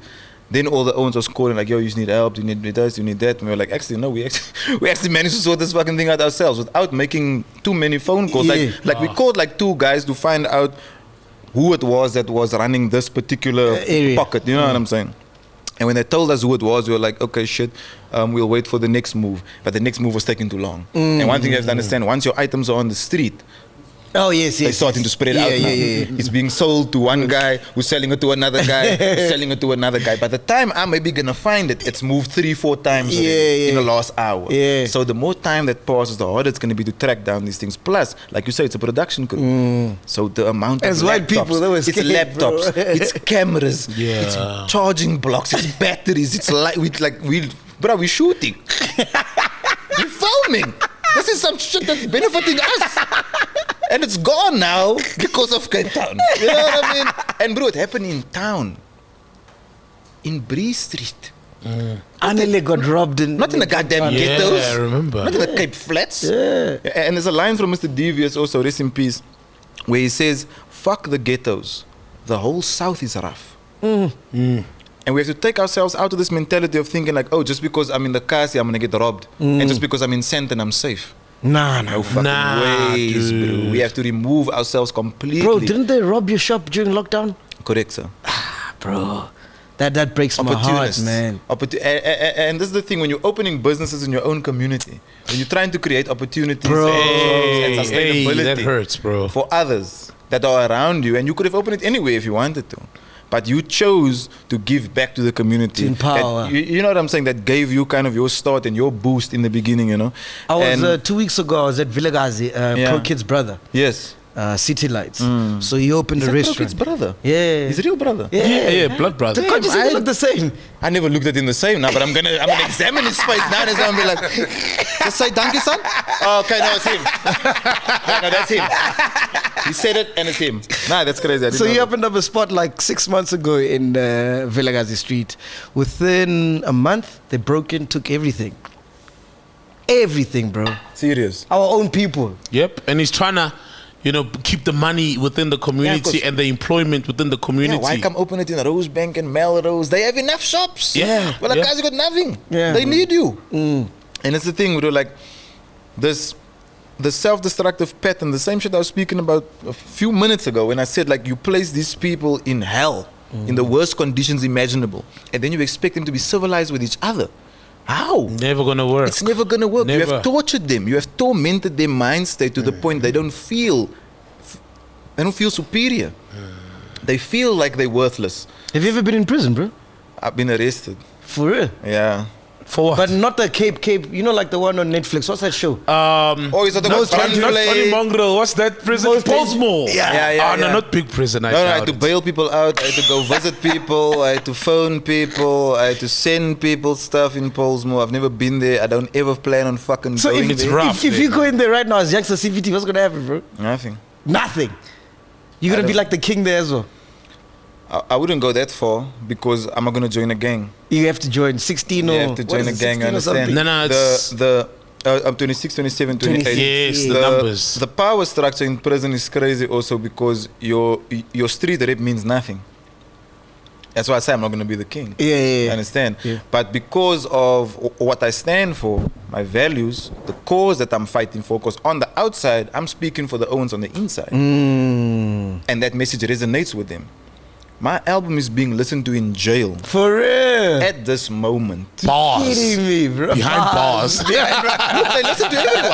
S1: then all the owners was calling like, yo, you need help, you need this, you need that. And we were like, actually, no, we actually managed to sort this fucking thing out ourselves without making too many phone calls. Like we called like 2 guys to find out who it was that was running this particular pocket, you know what I'm saying? And when they told us who it was, we were like, okay, shit, we'll wait for the next move. But the next move was taking too long. And one thing you have to understand, once your items are on the street, they're starting to spread out now. It's being sold to one guy who's selling it to another guy, selling it to another guy. By the time I'm maybe gonna find it, it's moved 3-4 times in the last hour. So the more time that passes, the harder it's gonna be to track down these things. Plus, like you say, it's a production crew. So the amount of
S2: white people, they were
S1: it's
S2: scared,
S1: laptops,
S2: bro.
S1: it's cameras, it's charging blocks, it's batteries, it's light. We're shooting, we're filming. This is some shit that's benefiting us. And it's gone now because of Cape Town. You know what I mean? And bro, it happened in town. In Bree Street.
S2: Anele got robbed in...
S1: Not in the goddamn ghettos.
S3: Yeah, I remember.
S1: Not in the Cape Flats.
S2: Yeah.
S1: And there's a line from Mr. Devious also, rest in peace, where he says, fuck the ghettos. The whole South is rough. And we have to take ourselves out of this mentality of thinking like, oh, just because I'm in the Kasi, I'm going to get robbed. And just because I'm in Sandton, I'm safe. No fucking ways, bro. We have to remove ourselves completely.
S2: Bro, didn't they rob your shop during lockdown?
S1: Correct, sir.
S2: Bro, that breaks my heart, man.
S1: And this is the thing, when you're opening businesses in your own community, when you're trying to create opportunities and sustainability
S3: that hurts, bro,
S1: for others that are around you, and you could have opened it anyway if you wanted to. But you chose to give back to the community.
S2: To empower.
S1: You know what I'm saying? That gave you kind of your start and your boost in the beginning, you know?
S2: I was, 2 weeks ago, I was at Vilagazi, Pro Kid's brother.
S1: Yes.
S2: City Lights. So he opened a
S1: Pro
S2: restaurant.
S1: Kid's brother?
S2: Yeah.
S1: He's a real brother?
S3: Yeah, blood brother.
S2: Can't you see they look the same?
S1: I never looked at him the same now, but I'm gonna examine his face now and I'm gonna be like, just say thank you, son? Oh, okay, no, it's him. No, that's him. He said it and it's him. Nah, that's crazy.
S2: So he opened up a spot like 6 months ago in Vilagazi Street. Within a month, they broke in, took everything. Everything, bro.
S1: Serious.
S2: Our own people.
S3: Yep, and he's trying to, keep the money within the community and the employment within the community.
S1: Yeah, why come open it in Rosebank and Melrose? They have enough shops.
S3: Yeah.
S1: Well, the guys got nothing.
S2: Yeah.
S1: They need you. And it's the thing, like the self-destructive pattern, the same shit I was speaking about a few minutes ago when I said like you place these people in hell, in the worst conditions imaginable, and then you expect them to be civilized with each other. How?
S3: Never gonna work.
S1: It's never gonna work.
S3: Never.
S1: You have tortured them. You have tormented their mind state to the point they don't feel superior. They feel like they're worthless.
S2: Have you ever been in prison, bro?
S1: I've been arrested.
S2: For real?
S1: Yeah.
S3: For what?
S2: But not the Cape, you know, like the one on Netflix. What's that show?
S1: Oh, is that the
S3: no,
S1: one?
S3: it's not funny mongrel. What's that prison? Portsmouth.
S1: Yeah.
S3: No, not big prison.
S1: No, I had to bail people out. I had to go visit people. I had to phone people. I had to send people stuff in Portsmouth. I've never been there. I don't ever plan on fucking
S2: So
S1: going
S2: if
S1: there.
S3: rough,
S2: if you go in there right now as Youngsta CVT, what's gonna happen, bro?
S1: Nothing.
S2: Nothing. You're gonna be like the king there as well.
S1: I wouldn't go that far because I'm not going to join a gang.
S2: You have to join 16 or...
S1: You have to join a gang, I understand.
S3: No, it's...
S1: I'm 26, 27, 28.
S3: Yes, the numbers.
S1: The power structure in prison is crazy also because your street rep means nothing. That's why I say I'm not going to be the king.
S2: Yeah.
S1: You understand?
S2: Yeah.
S1: But because of what I stand for, my values, the cause that I'm fighting for, because on the outside, I'm speaking for the Owens on the inside. And that message resonates with them. My album is being listened to in jail.
S2: For real?
S1: At this moment.
S3: Bars.
S2: Kidding me, bro.
S3: Behind bars.
S1: Yeah, look, they listen to everyone.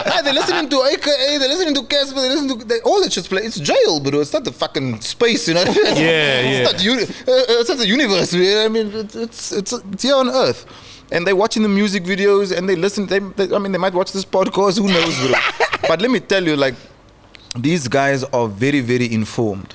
S1: Yeah, they're listening to AKA, they're listening to Casper, they listen to all that shit's play. It's jail, bro. It's not the fucking space, you know.
S3: Yeah.
S1: It's not the universe. You know? I mean, it's here on Earth. And they're watching the music videos and they listen. They might watch this podcast. Who knows, bro? But let me tell you, like, these guys are very, very informed.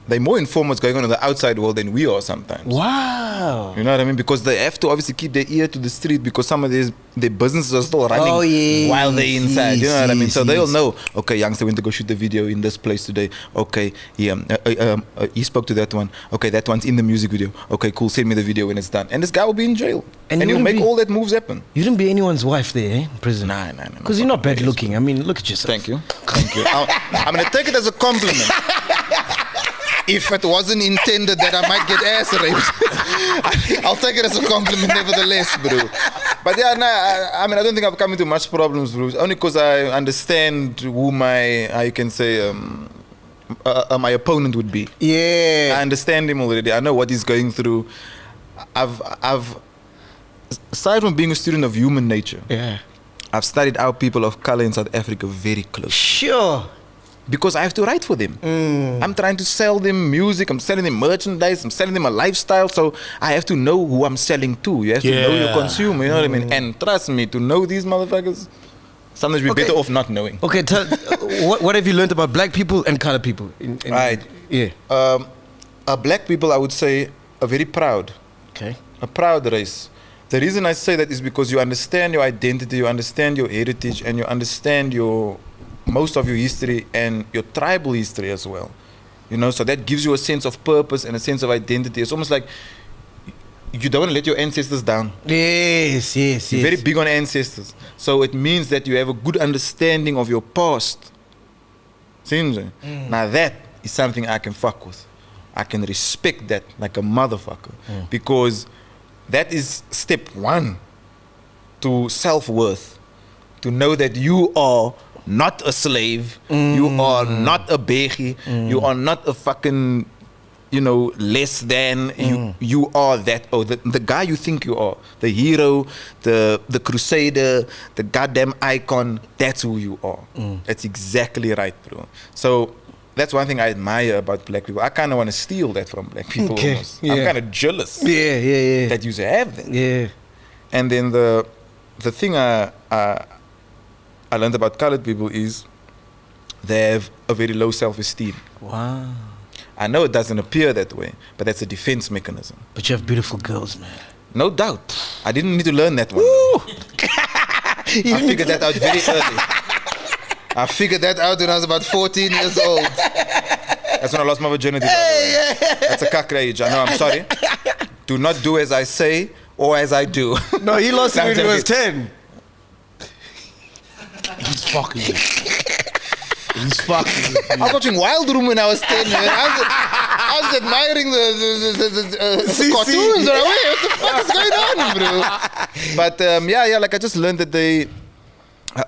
S1: They're more informed what's going on in the outside world than we are sometimes.
S2: Wow.
S1: You know what I mean? Because they have to obviously keep their ear to the street because some of their businesses are still running while they're inside. You know what I mean? So they'll know, okay, Youngsta went to go shoot the video in this place today. Okay, he spoke to that one. Okay, that one's in the music video. Okay, cool, send me the video when it's done. And this guy will be in jail. And he'll make all that moves happen.
S2: You didn't be anyone's wife there, eh? In prison?
S1: Nah.
S2: Because you're not bad looking. I mean, look at yourself.
S1: Thank you. I'm going to take it as a compliment. If it wasn't intended that I might get ass raped, I'll take it as a compliment nevertheless, bro. But yeah, I don't think I've come into much problems, bro. Only because I understand who my opponent would be.
S2: Yeah.
S1: I understand him already. I know what he's going through. I've aside from being a student of human nature, I've studied our people of color in South Africa very closely.
S2: Sure.
S1: Because I have to write for them. I'm trying to sell them music, I'm selling them merchandise, I'm selling them a lifestyle, so I have to know who I'm selling to. You have to know your consumer, you know what I mean? And trust me, to know these motherfuckers, sometimes we're better off not knowing.
S2: Okay, what have you learned about black people and colored people?
S1: Right.
S2: Yeah.
S1: Black people, I would say, are very proud.
S2: Okay.
S1: A proud race. The reason I say that is because you understand your identity, you understand your heritage, and you understand most of your history and your tribal history as well. You know, so that gives you a sense of purpose and a sense of identity. It's almost like you don't want to let your ancestors down.
S2: Yes.
S1: You're very big on ancestors. So it means that you have a good understanding of your past. Seems it? Now that is something I can fuck with. I can respect that like a motherfucker. Because that is step one to self-worth. To know that you are not a slave, you are not a beggie, you are not a fucking, less than, you are that, the guy you think you are, the hero, the crusader, the goddamn icon, that's who you are. That's exactly right, bro. So that's one thing I admire about black people. I kind of want to steal that from black people almost. Yeah. I'm kind of jealous that you have that.
S2: Yeah.
S1: And then the thing I learned about colored people is they have a very low self-esteem.
S2: Wow.
S1: I know it doesn't appear that way, but that's a defense mechanism.
S2: But you have beautiful girls, man.
S1: No doubt. I didn't need to learn that one. I figured that out very early. I figured that out when I was about 14 years old. That's when I lost my virginity. That's a cock age. I know, I'm sorry. Do not do as I say or as I do.
S2: No, he lost it when he was 10.
S3: He's fucking you. He's fucking you.
S1: I was watching Wild Room when I was 10, man. I was admiring the cartoons. Or, wait, what the fuck is going on, bro? But like I just learned that they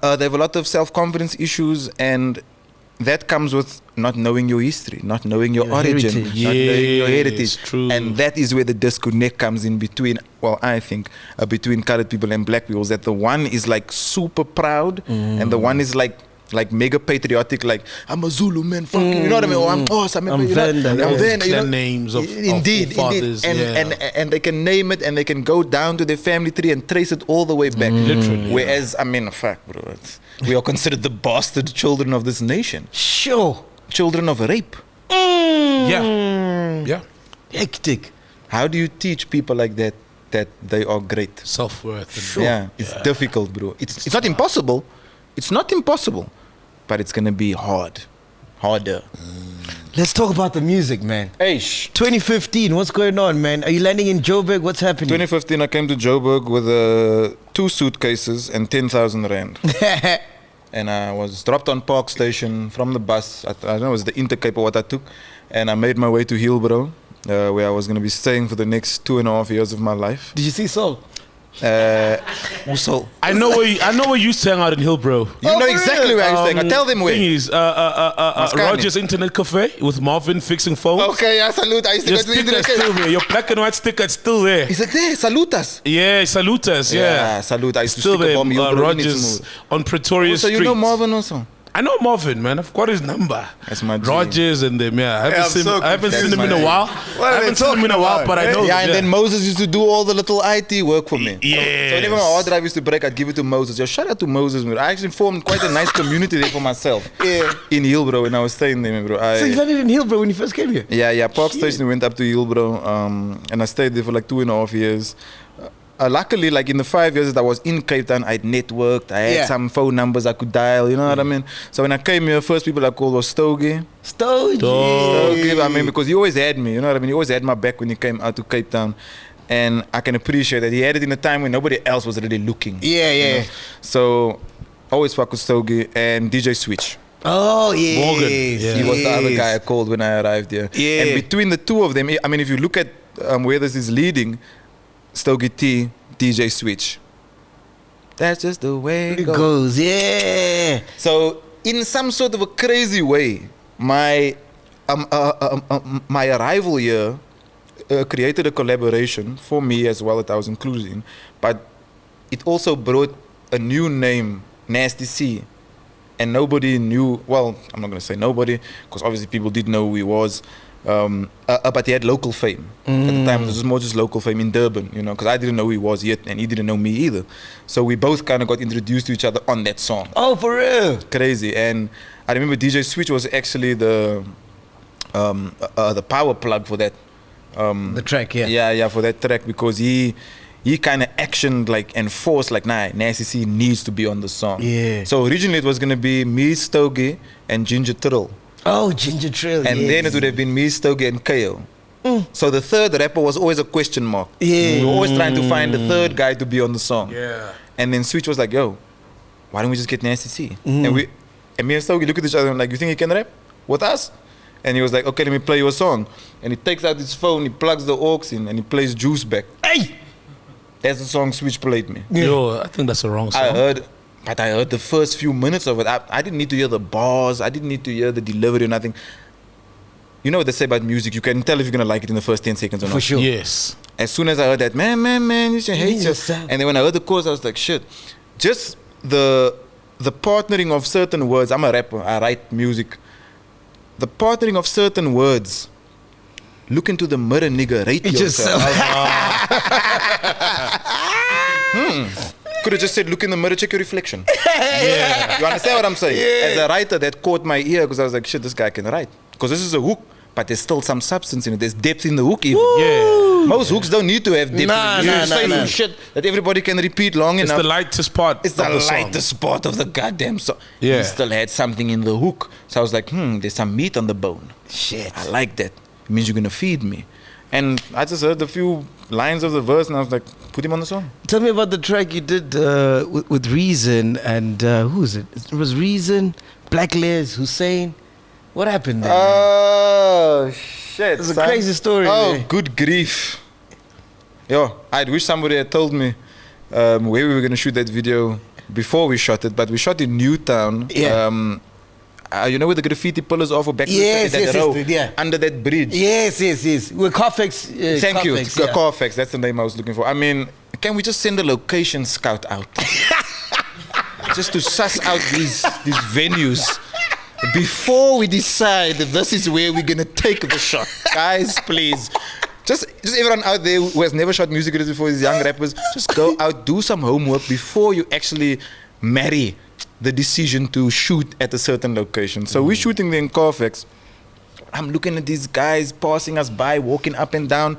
S1: have a lot of self-confidence issues, and that comes with not knowing your history, not knowing your origin, not knowing your heritage.
S3: True.
S1: And that is where the disconnect comes in between, I think, between colored people and black people, is that the one is like super proud and the one is like like mega patriotic, like I'm a Zulu man, fuck you know what I mean? Or I'm awesome.
S2: I'm Venda.
S1: I'm Venda,
S3: Clan names of
S1: indeed,
S3: fathers.
S1: And they can name it and they can go down to their family tree and trace it all the way back.
S3: Literally.
S1: Whereas, I mean, fuck, bro, we are considered the bastard children of this nation.
S2: Sure.
S1: Children of rape.
S3: Yeah.
S2: Hectic.
S1: How do you teach people like that they are great?
S3: Self-worth.
S1: Yeah, it's difficult, bro. It's not impossible. It's not impossible, but it's gonna be harder.
S2: Let's talk about the music, man.
S1: Eish.
S2: 2015, what's going on, man? Are you landing in Joburg? What's happening?
S1: 2015, I came to Joburg with 2 suitcases and 10,000 rand. And I was dropped on Park Station from the bus. I don't know, it was the Intercape or what I took. And I made my way to Hillbrow, where I was going to be staying for the next 2.5 years of my life.
S2: Did you see Soul?
S1: So
S3: I know where you sang out in Hillbrow.
S1: you know exactly where I'm staying. I tell them where.
S3: Thing is, Rogers Internet Cafe with Marvin fixing phones.
S1: Okay, yeah, salute. I used to
S3: Your
S1: go to the
S3: sticker's
S1: Internet.
S3: still there. Your black and white sticker's still there.
S1: Is it there? Salutas.
S3: Yeah, salutas. Yeah,
S1: salute. I used to
S3: still
S1: stick
S3: there.
S1: a bomb.
S3: Rogers on Pretoria
S1: So
S3: Street.
S1: you know Marvin also?
S3: I know Marvin, man. I've got his number.
S1: That's my G.
S3: Rogers and them. Yeah, I haven't seen him in a
S1: my G.
S3: while. I haven't seen him in a while, but I know.
S1: Yeah, and then Moses used to do all the little IT work for me.
S3: Yes.
S1: So whenever my hard drive used to break, I'd give it to Moses. Yo, shout out to Moses, man. I actually formed quite a nice community there for myself. In Hillbrow when I was staying there, bro.
S2: So you lived in Hillbrow when you first came here?
S1: Yeah. Park Station, we went up to Hillbrow, and I stayed there for like 2.5 years. Luckily, like in the 5 years that I was in Cape Town, I'd networked. I had some phone numbers I could dial. You know what I mean? So when I came here, first people I called was Stogie. Stogie. I mean, because he always had me. You know what I mean? He always had my back when he came out to Cape Town, and I can appreciate that he had it in a time when nobody else was really looking.
S2: Yeah.
S1: You know? So always fuck with Stogie and DJ Switch.
S2: Oh, yeah.
S3: Morgan. Yeah.
S1: He was the other guy I called when I arrived here.
S2: Yeah.
S1: And between the two of them, I mean, if you look at where this is leading, Stogie T, DJ Switch. That's just the way it goes.
S2: Yeah.
S1: So, in some sort of a crazy way, my arrival here created a collaboration for me as well that I was included in, but it also brought a new name, Nasty C. And nobody knew, well, I'm not going to say nobody, because obviously people did know who he was. But he had local fame. At the time, it was more just local fame in Durban, you know, because I didn't know who he was yet, and he didn't know me either. So we both kind of got introduced to each other on that song.
S2: Oh, for real?
S1: Crazy. And I remember DJ Switch was actually the power plug for that.
S2: The track, yeah.
S1: Yeah, for that track, because he kind of actioned like and forced like, nah, Nasty C needs to be on the song.
S2: Yeah.
S1: So originally it was gonna be me, Stogie, and Ginger Trill.
S2: Oh, Ginger Trill.
S1: And then it would have been me, Stogie, and KO. So the third rapper was always a question mark.
S2: Yeah.
S1: We were always trying to find the third guy to be on the song.
S3: Yeah.
S1: And then Switch was like, yo, why don't we just get Nasty C? And me and Stogie look at each other and like, you think he can rap with us? And he was like, okay, let me play you a song. And he takes out his phone, he plugs the aux in, and he plays Juice back.
S2: Hey!
S1: That's the song Switch played me.
S3: Yo, I think that's the wrong song.
S1: I heard the first few minutes of it. I didn't need to hear the bars. I didn't need to hear the delivery or nothing. You know what they say about music? You can tell if you're going to like it in the first 10 seconds or not.
S2: For sure.
S3: Yes.
S1: As soon as I heard that, man, you should hate yourself. And then when I heard the chorus, I was like, shit. Just the partnering of certain words. I'm a rapper. I write music. The partnering of certain words. Look into the mirror, nigga. Rate yourself. Could have just said, look in the mirror, check your reflection.
S3: Yeah.
S1: You understand what I'm saying?
S2: Yeah.
S1: As a writer, that caught my ear because I was like, shit, this guy can write. Because this is a hook, but there's still some substance in it. There's depth in the hook even.
S3: Yeah.
S1: Most hooks don't need to have depth.
S2: Nah,
S1: in it. You
S2: nah,
S1: say
S2: nah,
S1: some
S2: nah.
S1: shit that everybody can repeat long
S3: It's
S1: enough.
S3: the lightest part.
S1: It's the
S3: of the song.
S1: lightest part of the goddamn song.
S3: Yeah.
S1: He still had something in the hook. So I was like, there's some meat on the bone.
S2: Shit.
S1: I like that. It means you're going to feed me. And I just heard a few lines of the verse and I was like, put him on the song.
S2: Tell me about the track you did with Reason and who is it? It was Reason, Black Les, Hussein. What happened there?
S1: Oh, shit.
S2: It's a crazy story.
S1: Oh,
S2: man.
S1: good grief. Yo, I wish somebody had told me where we were going to shoot that video before we shot it, but we shot in Newtown.
S2: Yeah.
S1: You know where the graffiti pillars are for back
S2: Yes,
S1: that
S2: yes,
S1: row,
S2: yes, yeah.
S1: under that bridge.
S2: Yes. With Carfax.
S1: Thank you.
S2: Carfax, yeah.
S1: Carfax, that's the name I was looking for. I mean, can we just send a location scout out? just to suss out these venues before we decide that this is where we're gonna take the shot. Guys, please. Just everyone out there who has never shot music videos before, these young rappers, just go out, do some homework before you actually marry the decision to shoot at a certain location. So we're shooting there in Carfax. I'm looking at these guys passing us by, walking up and down.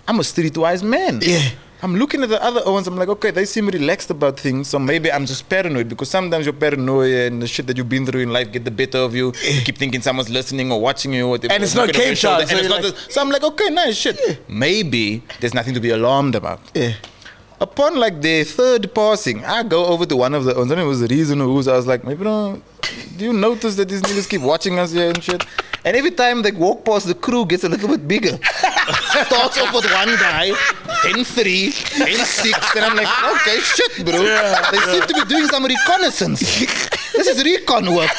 S1: I'm a streetwise man.
S2: Yeah.
S1: I'm looking at the other ones. I'm like, okay, they seem relaxed about things. So maybe I'm just paranoid, because sometimes your paranoia and the shit that you've been through in life get the better of you. You keep thinking someone's listening or watching you. Or
S2: And it's not Cape Town.
S1: So I'm like, okay, nice shit. Yeah. Maybe there's nothing to be alarmed about.
S2: Yeah.
S1: Upon like the third passing, I go over to one of the ones. I mean, it was the reason who's. I was like, maybe do you notice that these niggas keep watching us here and shit? And every time they walk past, the crew gets a little bit bigger. Starts off with one guy, then 3, then 6. And I'm like, okay, shit, bro. Yeah, they seem to be doing some reconnaissance. This is recon work.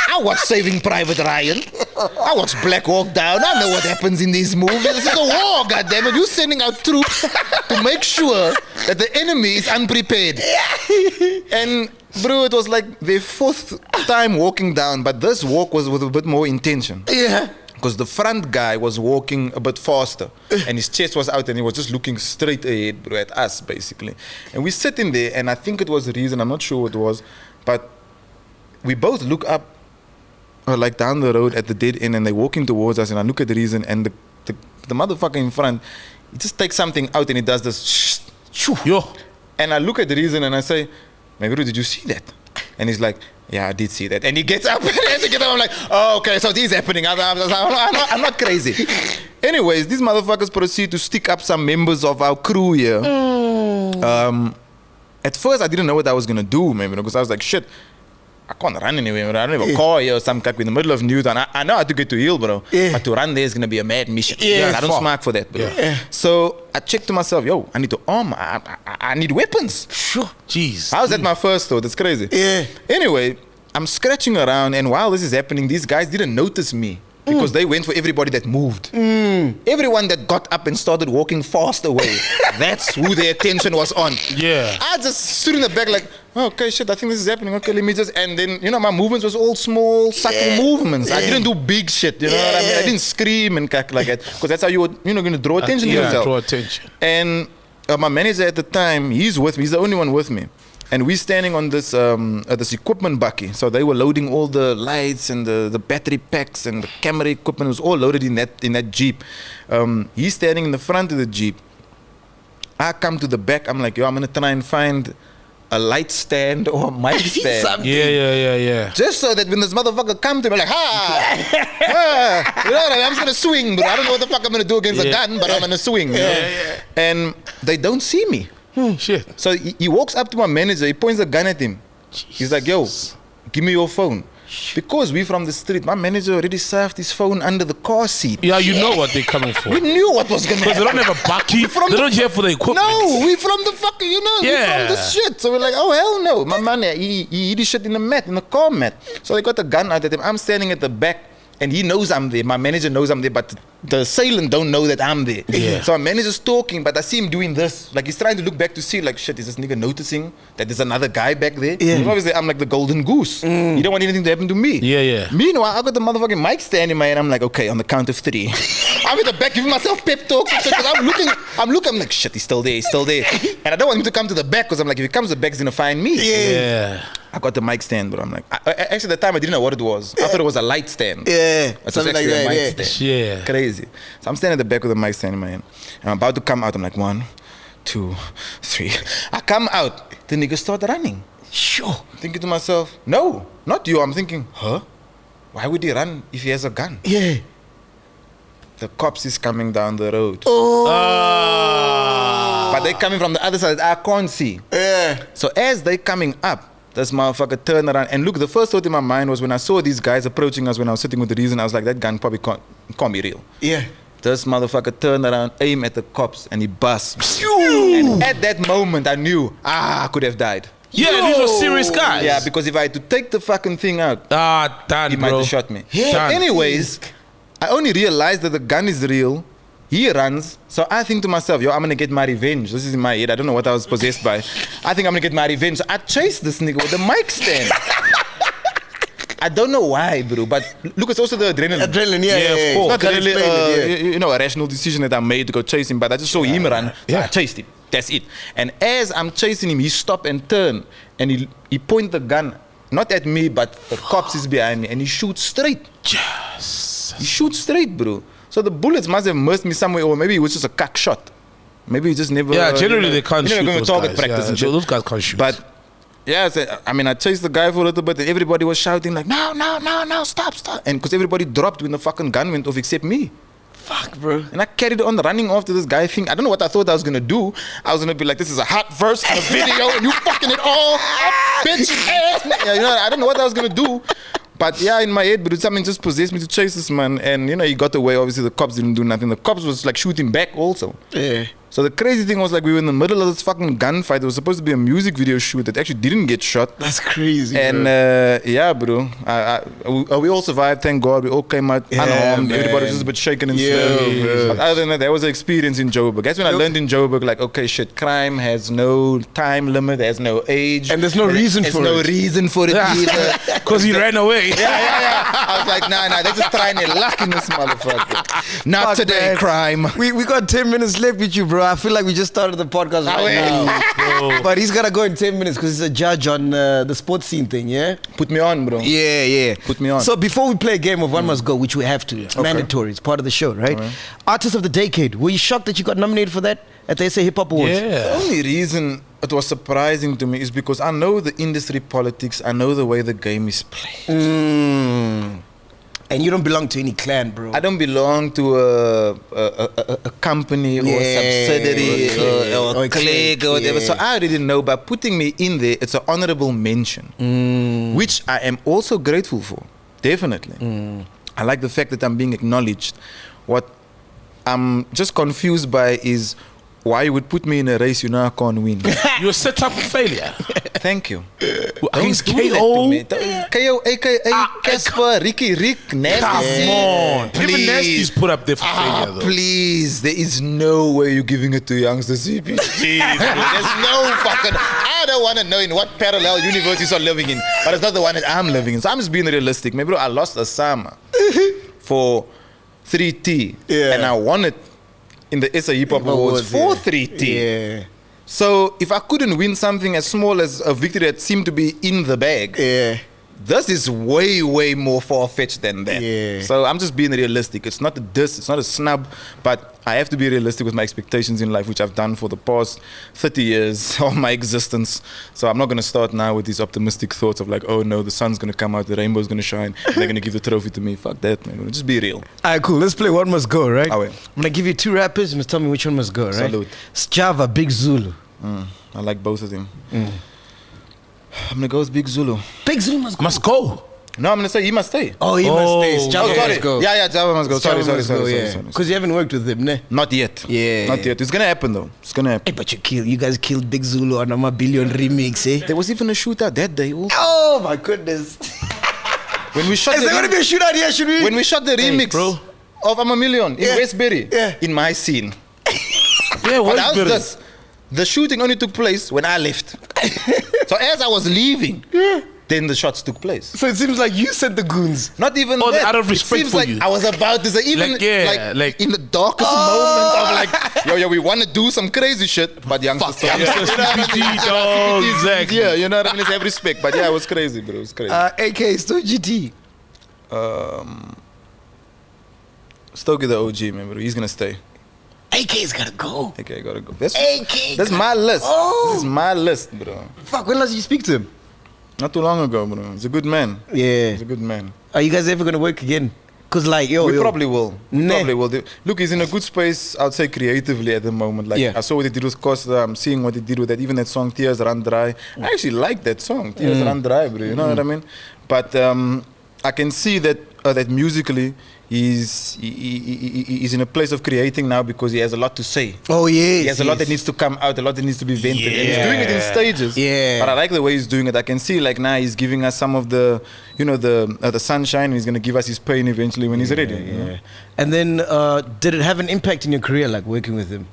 S1: I watch Saving Private Ryan. I watch Black Hawk Down. I know what happens in these movies. This is a war, goddammit. You're sending out troops to make sure that the enemy is unprepared. And bro, it was like their 4th time walking down, but this walk was with a bit more intention.
S2: Yeah.
S1: Because the front guy was walking a bit faster, and his chest was out, and he was just looking straight ahead, bro, at us, basically. And we're sitting there, and I think it was the reason, I'm not sure what it was, but we both look up, like down the road at the dead end, and they're walking towards us, and I look at the reason, and the motherfucker in front, he just takes something out, and he does this,
S3: Yo.
S1: and I look at the reason, and I say, "My bro, did you see that?" And he's like, "Yeah, I did see that." And he gets up, and as he gets up, I'm like, "Oh, okay, so this is happening." I'm not crazy. Anyways, these motherfuckers proceed to stick up some members of our crew here. At first, I didn't know what I was gonna do, man, because I was like, shit, I can't run anywhere. I don't have a car here or some in the middle of Newtown. I know how to get to Hill, bro.
S2: Yeah.
S1: But to run there is going to be a mad mission.
S2: Yeah,
S1: I don't smart for that, bro.
S2: Yeah.
S1: So I checked to myself, yo, I need to arm. I need weapons.
S2: Sure.
S3: Jeez.
S1: How was that my first thought? That's crazy.
S2: Yeah.
S1: Anyway, I'm scratching around, and while this is happening, these guys didn't notice me. Because they went for everybody that moved. Everyone that got up and started walking fast away. That's who their attention was on.
S3: Yeah.
S1: I just stood in the back like, oh, okay, shit, I think this is happening. Okay, let me just... And then, my movements was all small, subtle movements. I didn't do big shit, you know what I mean? I didn't scream and like that. Because that's how you were, going to draw attention to yourself.
S3: draw attention.
S1: And my manager at the time, he's with me. He's the only one with me. And we're standing on this this equipment bucky. So they were loading all the lights and the battery packs and the camera equipment. It was all loaded in that Jeep. He's standing in the front of the Jeep. I come to the back. I'm like, yo, I'm going to try and find a light stand or a mic stand.
S3: Yeah.
S1: Just so that when this motherfucker comes to me, like, you know what I mean? I'm just going to swing, bro. I don't know what the fuck I'm going to do against a gun, but I'm going to swing. You know? And they don't see me.
S3: Shit.
S1: So he walks up to my manager, he points a gun at him. He's like, yo, give me your phone. Because we from the street, my manager already served his phone under the car seat.
S3: Yeah, you know what they're coming for.
S1: We knew what was going to happen.
S3: Because they don't have a bucky. They don't here for the equipment.
S1: No, we from the fucking, we from the shit. So we're like, oh, hell no. My man, he hid his shit in the car mat. So they got the gun out at him. I'm standing at the back. And he knows I'm there. My manager knows I'm there, but the assailant don't know that I'm there.
S3: Yeah.
S1: So my manager's talking, but I see him doing this. Like he's trying to look back to see, like, shit, is this nigga noticing that there's another guy back there?
S2: Yeah.
S1: And obviously, I'm like the golden goose. You don't want anything to happen to me.
S3: Yeah.
S1: Meanwhile, I got the motherfucking mic stand in my hand. I'm like, okay, on the count of 3. I'm in the back giving myself pep talks. Because I'm looking, I'm like, shit, he's still there. And I don't want him to come to the back because I'm like, if he comes to the back, he's going to find me.
S3: Yeah.
S1: I got the mic stand, but I'm like, actually, at the time, I didn't know what it was. I thought it was a light stand.
S2: Yeah.
S1: It was
S2: Something like
S1: actually a
S2: that,
S1: mic stand.
S3: Yeah.
S1: Crazy. So I'm standing at the back with the mic stand in my hand. And I'm about to come out. I'm like, 1, 2, 3. I come out. The niggas start running.
S2: Sure.
S1: I'm thinking to myself, no, not you. I'm thinking, huh? Why would he run if he has a gun?
S2: Yeah.
S1: The cops is coming down the road.
S2: Oh.
S1: But they coming from the other side. I can't see.
S2: Yeah.
S1: So as they coming up, this motherfucker turned around. And look, the first thought in my mind was when I saw these guys approaching us when I was sitting with the reason, I was like, that gun probably can't be real.
S2: Yeah.
S1: This motherfucker turned around, aimed at the cops, and he bust. And at that moment, I knew, I could have died.
S3: Yeah, these were serious guys.
S1: Yeah, because if I had to take the fucking thing out,
S3: done,
S1: he might
S3: bro.
S1: have shot me.
S2: Yeah.
S1: So
S3: Done.
S1: anyways, I only realized that the gun is real. He runs. So I think to myself, yo, I'm going to get my revenge. This is in my head. I don't know what I was possessed by. I think I'm gonna get my revenge. I chased this nigga with the mic stand. I don't know why, bro, but look, it's also the adrenaline.
S2: Adrenaline, yeah,
S1: Of course. It's not really,
S2: it,
S1: a rational decision that I made to go chase him, but I just saw him run, so I chased him. That's it. And as I'm chasing him, he stopped and turned, and he pointed the gun, not at me, but the cops is behind me, and he shoots straight.
S3: Yes.
S1: He shoots straight, bro. So the bullets must have missed me somewhere, or maybe it was just a cock shot. Maybe he just never.
S3: Yeah, generally they can't shoot.
S1: Going
S3: Those
S1: to target
S3: guys.
S1: practice and shit.
S3: Those guys can't shoot.
S1: But yeah, I mean, I chased the guy for a little bit, and everybody was shouting like, "No, no, no, no, stop, stop!" And because everybody dropped when the fucking gun went off, except me.
S2: Fuck, bro.
S1: And I carried on running after this guy thing. I don't know what I thought I was gonna do. I was gonna be like, "This is a hot verse in a video, and you fucking it all up, bitch ass." Yeah, I don't know what I was gonna do. But yeah, in my head, but something just possessed me to chase this man. And he got away. Obviously, the cops didn't do nothing. The cops was like shooting back also.
S2: Yeah.
S1: So the crazy thing was like we were in the middle of this fucking gunfight. It was supposed to be a music video shoot that actually didn't get shot.
S2: That's crazy.
S1: And yeah, bro, we all survived. Thank God, we all came out unharmed.
S2: Man.
S1: Everybody was just a bit shaken and stuff.
S2: Bro.
S1: But other than that, that was an experience in Joburg. That's when I learned in Joburg, like, okay, shit, crime has no time limit, has no age,
S2: And there's no reason for it.
S1: There's no reason for it either.
S3: Because he ran away.
S1: Yeah. I was like, nah, they're just trying their luck in this motherfucker. Not
S2: Fuck,
S1: today,
S2: man.
S1: crime.
S2: We got 10 minutes left with you, bro. I feel like we just started the podcast right now. But he's gonna go in 10 minutes because he's a judge on the sports scene thing, yeah?
S1: Put me on, bro.
S2: Yeah.
S1: Put me on.
S2: So before we play a game of One Must Go, which we have to, mandatory, it's part of the show, right? Artist of the Decade. Were you shocked that you got nominated for that at the SA Hip Hop Awards?
S1: The
S3: Yeah.
S1: only reason it was surprising to me is because I know the industry politics, I know the way the game is played.
S2: And you don't belong to any clan, bro.
S1: I don't belong to a company or subsidiary or a clique or whatever. So I already know by putting me in there, it's an honorable mention, which I am also grateful for, definitely. I like the fact that I'm being acknowledged. What I'm just confused by is why you would put me in a race you know I can't win.
S3: You were set up for failure.
S1: Thank you.
S3: Against
S1: Don't do that to
S3: KO.
S1: me. KO, aka Casper, Ricky Rick, Nasty.
S3: Come
S1: C.
S3: on. Even
S1: Please.
S3: Nasty's put up there for failure, though.
S1: Please, there is no way you're giving it to Youngsta CP. There's no fucking. I don't want to know in what parallel universe you're living in, but it's not the one that I'm living in. So I'm just being realistic. Maybe bro, I lost a Sama for 3T, and I won it in the SA Hip Hop Awards for 3T.
S2: Yeah.
S1: So if I couldn't win something as small as a victory that seemed to be in the bag, this is way, way more far-fetched than that.
S2: Yeah.
S1: So I'm just being realistic. It's not a diss, it's not a snub, but I have to be realistic with my expectations in life, which I've done for the past 30 years of my existence. So I'm not going to start now with these optimistic thoughts of like, oh no, the sun's going to come out, the rainbow's going to shine, and they're going to give the trophy to me. Fuck that, man. Just be real.
S2: All right, cool. Let's play One Must Go, right?
S1: Ah, ouais.
S2: I'm gonna give you two rappers and just tell me which one must go, right?
S1: Salute.
S2: It's Java, Big Zulu.
S1: I like both of them. I'm going to go with Big Zulu.
S2: Big Zulu must go.
S3: Must go.
S1: No, I'm going to say he must stay.
S2: Oh, he must stay. It's Java
S1: Sorry.
S2: must go.
S1: Yeah, Java must go. Sorry.
S2: Because you haven't worked with him, ne?
S1: Not yet.
S2: Yeah.
S1: Not yet. It's gonna happen though. It's gonna happen.
S2: Hey, but you guys killed Big Zulu on a billion remix, eh?
S1: There was even a shootout that day. Also.
S2: Oh my goodness.
S1: When we shot
S2: Is there gonna be a shootout here, should we?
S1: when we shot the remix
S3: bro.
S1: of I'm a Million in Westbury, in my scene.
S3: Yeah,
S1: But how's
S3: Westbury.
S1: this? The shooting only took place when I left. So as I was leaving, then the shots took place.
S2: So it seems like you sent the goons.
S1: Not even
S3: Oh,
S1: that.
S3: out of respect
S1: it seems
S3: for
S1: like
S3: you.
S1: I was about to say, even
S3: Like,
S1: in the darkest moment of like, yo, we want to do some crazy shit, but youngsters.
S3: Youngsters, CPT, dog, exactly.
S1: Yeah, you know what I mean? It's have respect. But yeah, it was crazy, bro. It was crazy.
S2: AK Sto GT.
S1: Stokey the OG, man, bro. He's gonna stay.
S2: AK's gotta go.
S1: Okay, gotta go.
S2: AK
S1: That's my list.
S2: Oh.
S1: This is my list, bro.
S2: Fuck, when last did you speak to him?
S1: Not too long ago, bro. He's a good man.
S2: Yeah.
S1: He's a good man.
S2: Are you guys ever gonna work again? Cause like, yo,
S1: We probably will. We
S2: Nah.
S1: probably will. Look, he's in a good space, I'd say, creatively at the moment. Like, I saw what he did with Costa. I'm seeing what he did with that. Even that song, Tears Run Dry. I actually like that song, Tears Run Dry, bro. You know what I mean? But I can see that that musically, he's in a place of creating now because he has a lot to say.
S2: Oh yeah.
S1: He has a lot that needs to come out, a lot that needs to be vented. And he's doing it in stages.
S2: Yeah.
S1: But I like the way he's doing it. I can see like now he's giving us some of the, you know, the sunshine. And he's gonna give us his pain eventually when he's ready. You know?
S2: And then, did it have an impact in your career, like working with him?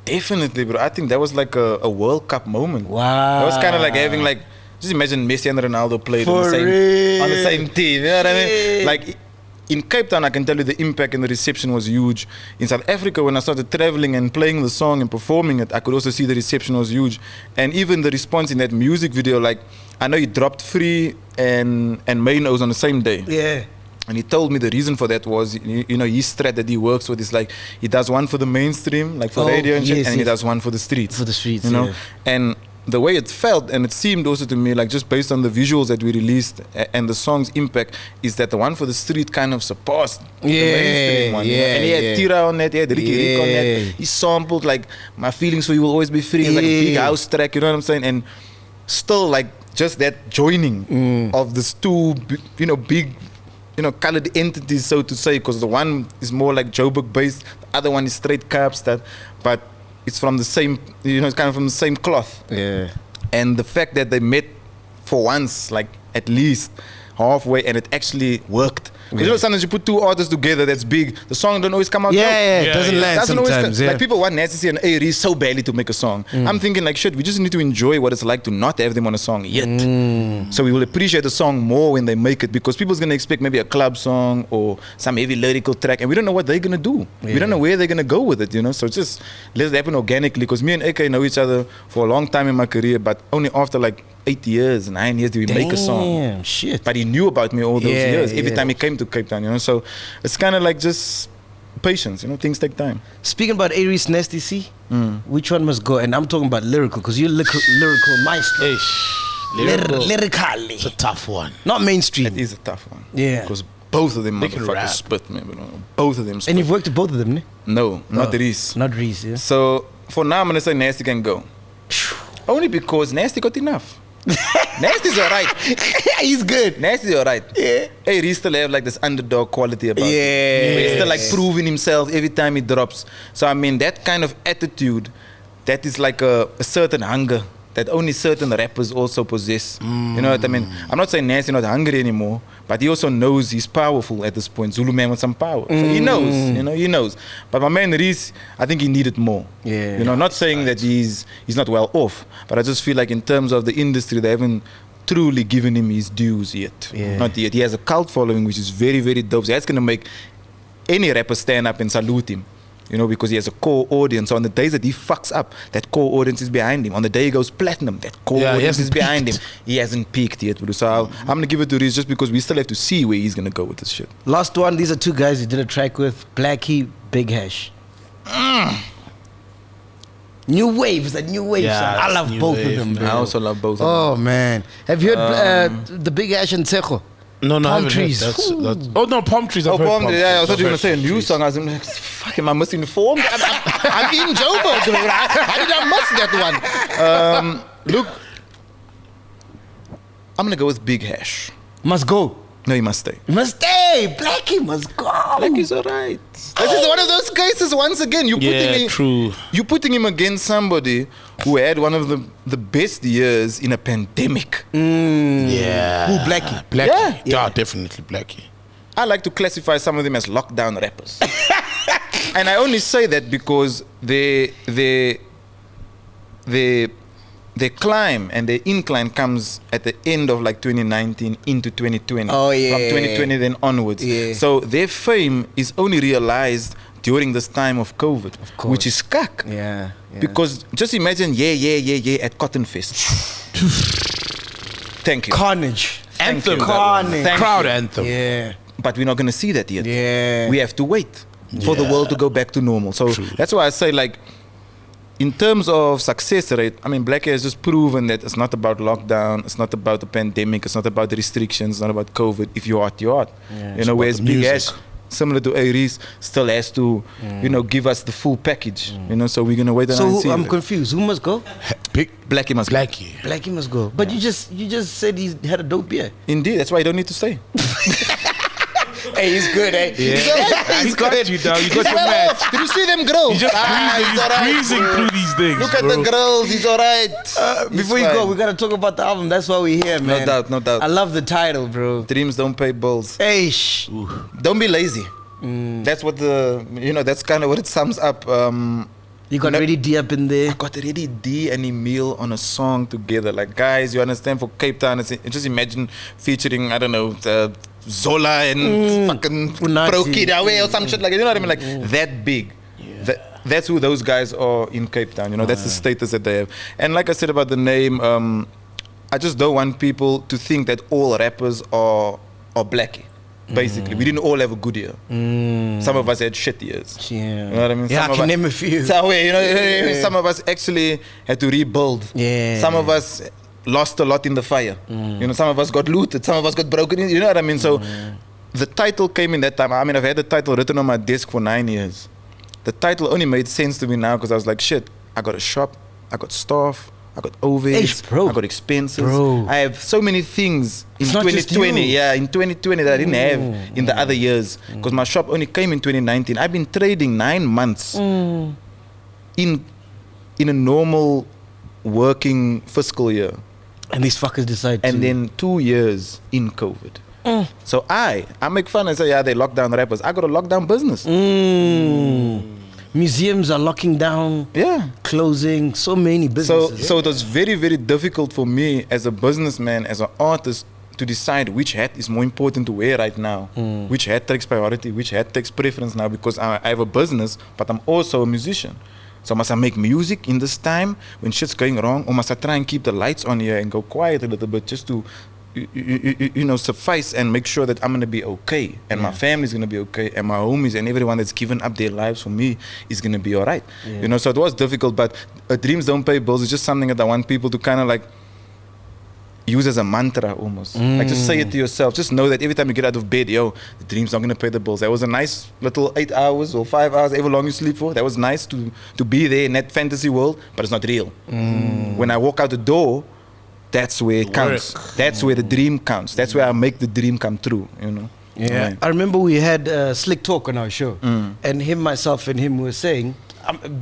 S1: Definitely, bro. I think that was like a World Cup moment.
S2: Wow.
S1: It was kind of like having like, just imagine Messi and Ronaldo played on
S2: For
S1: the
S2: real.
S1: same team. You know what I mean?
S2: Yeah.
S1: Like in Cape Town, I can tell you the impact and the reception was huge. In South Africa, when I started traveling and playing the song and performing it, I could also see the reception was huge. And even the response in that music video, like I know he dropped Free and Main O's on the same day.
S2: Yeah.
S1: And he told me the reason for that was, you know, his strat that he works with is like, he does one for the mainstream, like for radio and shit,
S2: yes,
S1: and he
S2: yes.
S1: does one for the streets.
S2: For the streets,
S1: you know?
S2: yeah.
S1: And the way it felt, and it seemed also to me, like just based on the visuals that we released and the song's impact, is that the one for the street kind of surpassed the mainstream one. You know? And he had Tira on that, he had Ricky Rick on that. He sampled like, My Feelings For You Will Always Be Free, it's like a big house track, you know what I'm saying? And still like, just that joining of these two, you know, big, you know, colored entities, so to say, because the one is more like Joburg based, the other one is straight Kaapstad, but it's from the same, you know, it's kind of from the same cloth.
S2: Yeah.
S1: And the fact that they met for once, like at least halfway, and it actually worked. Because you know, sometimes you put two artists together that's big, the song don't always come out.
S2: Yeah, it doesn't land sometimes.
S1: Like people want Nasty and Aries so badly to make a song. I'm thinking like, shit, we just need to enjoy what it's like to not have them on a song yet. So we will appreciate the song more when they make it, because people's gonna expect maybe a club song or some heavy lyrical track, and we don't know what they're gonna do. We don't know where they're gonna go with it, you know. So it's just let it happen organically. Because me and AK know each other for a long time in my career, but only after like 8 years, 9 years did we make a song.
S2: Damn, shit.
S1: But he knew about me all those
S2: Yeah,
S1: years. Every
S2: yeah.
S1: time he came to Cape Town, you know. So it's kind of like just patience, you know. Things take time.
S2: Speaking about Aries Nasty C, which one must go? And I'm talking about lyrical, because you're lyrical maestro. Lyrically.
S3: It's a tough one.
S2: Not mainstream.
S1: It is a tough one.
S2: Yeah.
S1: Because both of them
S3: They can
S1: motherfuckers
S3: rap.
S1: spit, man. You know. Both of them spit.
S2: And you've worked with both of them, ne?
S1: No, not Reese.
S2: Not Reese, yeah.
S1: So for now, I'm gonna say Nasty can go. Only because Nasty got enough. Nasty's alright.
S2: He's good.
S1: Nasty's alright.
S2: Yeah.
S1: Hey, Reese still have like this underdog quality about him.
S2: Yeah.
S1: He's still like proving himself every time he drops. So I mean, that kind of attitude, that is like a certain hunger that only certain rappers also possess. You know what I mean? I'm not saying Nasty not hungry anymore, but he also knows he's powerful at this point. Zulu man with some power. So he knows, you know, he knows. But my man Reese, I think he needed more.
S2: Yeah.
S1: You know, not saying that he's not well off, but I just feel like in terms of the industry, they haven't truly given him his dues yet.
S2: Yeah.
S1: Not yet. He has a cult following which is very, very dope. So that's gonna make any rapper stand up and salute him. You know, because he has a core audience. So on the days that he fucks up, that core audience is behind him. On the day he goes platinum, that core audience is behind him. He hasn't peaked yet, bro. So I'm going to give it to Reese just because we still have to see where he's going to go with this shit.
S2: Last one, these are two guys you did a track with, Blackie, Big Hash. New Wave, is a new wave
S3: Yeah,
S2: song. I
S3: it's
S2: love
S3: new
S2: both
S3: wave,
S2: of them,
S3: man.
S2: bro.
S1: I also love both of
S2: Oh, man. Have you heard the Big Hash and Tsecho?
S3: No,
S2: Palm
S3: I haven't heard.
S2: trees.
S3: That's, oh no, palm trees. I've
S1: them.
S3: heard
S1: Oh,
S3: palm
S1: yeah, I
S3: trees.
S1: thought you were going
S3: I've
S1: to say a
S3: heard
S1: new
S3: palm
S1: song. I was like, fuck, am I misinformed? I'm in Joburg, bro. How did I miss that one? Look, I'm going to go with Big Hash.
S2: Must go.
S1: No, he must stay.
S2: You must stay. Blackie must go.
S1: Blackie's alright. This is one of those cases. Once again,
S3: true.
S1: You're putting him against somebody who had one of the best years in a pandemic.
S3: Yeah.
S2: Who, Blackie?
S3: Blackie.
S1: Yeah.
S3: Yeah, definitely Blackie.
S1: I like to classify some of them as lockdown rappers, and I only say that because they climb and their incline comes at the end of like 2019 into 2020.
S2: Oh, yeah.
S1: From 2020 then onwards.
S2: Yeah.
S1: So their fame is only realized during this time of COVID,
S2: course.
S1: which is cuck.
S2: Yeah.
S1: Because just imagine, yeah, at Cotton Fest. Thank you.
S2: Carnage.
S3: Anthem.
S2: Carnage.
S1: Thank
S3: Crowd
S1: you.
S3: anthem.
S2: Yeah.
S1: But we're not going to see that yet.
S2: Yeah.
S1: We have to wait for the world to go back to normal. So that's why I say, like, in terms of success rate, I mean, Blackie has just proven that it's not about lockdown, it's not about the pandemic, it's not about the restrictions, it's not about COVID. If you're hot, you're hot.
S2: Yeah,
S1: You
S3: it's
S1: know,
S3: about
S1: whereas
S3: the
S1: Big
S3: music.
S1: Ash, similar to Aries, still has to, you know, give us the full package. You know, so we're gonna wait and
S2: So
S1: see.
S2: I'm confused. Who must go?
S3: Big
S1: Blackie must go.
S3: Blackie.
S2: Blackie must go. But you just said he had a dope beer.
S1: Indeed, that's why you don't need to stay.
S2: Hey, he's good, eh?
S3: Yeah. He's got you, dog. You got your
S1: well
S3: match.
S1: off. Did you see them grills?
S3: He's just breezing through these things.
S1: Look at
S3: bro.
S1: the grills. He's alright.
S2: Before you go, we gotta talk about the album. That's why we're here, man.
S1: doubt, no doubt.
S2: I love the title, bro.
S1: Dreams don't pay bills.
S2: Hey, shh.
S1: Don't be lazy. That's what that's kind of what it sums up.
S2: You got Ready D up in there.
S1: I got Ready D and Emil on a song together. Like, guys, you understand, for Cape Town, just imagine featuring, I don't know, Zola and fucking Pro Kid Away or some shit like that. You know what I mean? Like, that big. Yeah. That's who those guys are in Cape Town. You know, that's the status that they have. And like I said about the name, I just don't want people to think that all rappers are blackie. Basically, we didn't all have a good year. Some of us had shit years.
S2: Yeah.
S1: You know what I mean?
S2: Yeah, I can name a few.
S1: Some of us actually had to rebuild.
S2: Yeah.
S1: Some of us lost a lot in the fire. You know, some of us got looted. Some of us got broken in. You know what I mean? So the title came in that time. I mean, I've had the title written on my desk for 9 years. The title only made sense to me now because I was like, shit, I got a shop, I got staff, I got overheads, I got expenses. I have so many things in 2020. Yeah, in 2020 that I didn't have in the other years because my shop only came in 2019. I've been trading 9 months in a normal working fiscal year.
S2: And these fuckers decide
S1: and then 2 years in COVID. So I make fun and say, yeah, they lock down rappers. I got a lockdown business.
S2: Museums are locking down, closing, so many businesses.
S1: So it was very, very difficult for me as a businessman, as an artist, to decide which hat is more important to wear right now. Which hat takes priority, which hat takes preference now, because I have a business, but I'm also a musician. So must I make music in this time when shit's going wrong, or must I try and keep the lights on here and go quiet a little bit just to you know, suffice and make sure that I'm going to be okay and my family's going to be okay and my homies and everyone that's given up their lives for me is going to be all right. You know, so it was difficult, but dreams don't pay bills. It's just something that I want people to kind of like use as a mantra almost. Like just say it to yourself. Just know that every time you get out of bed, yo, the dream's not going to pay the bills. That was a nice little 8 hours or 5 hours, however long you sleep for. That was nice to be there in that fantasy world, but it's not real. When I walk out the door, that's where it counts. That's where the dream counts. That's where I make the dream come true, you know.
S2: Yeah. I remember we had Slick Talk on our show, and myself and him were saying,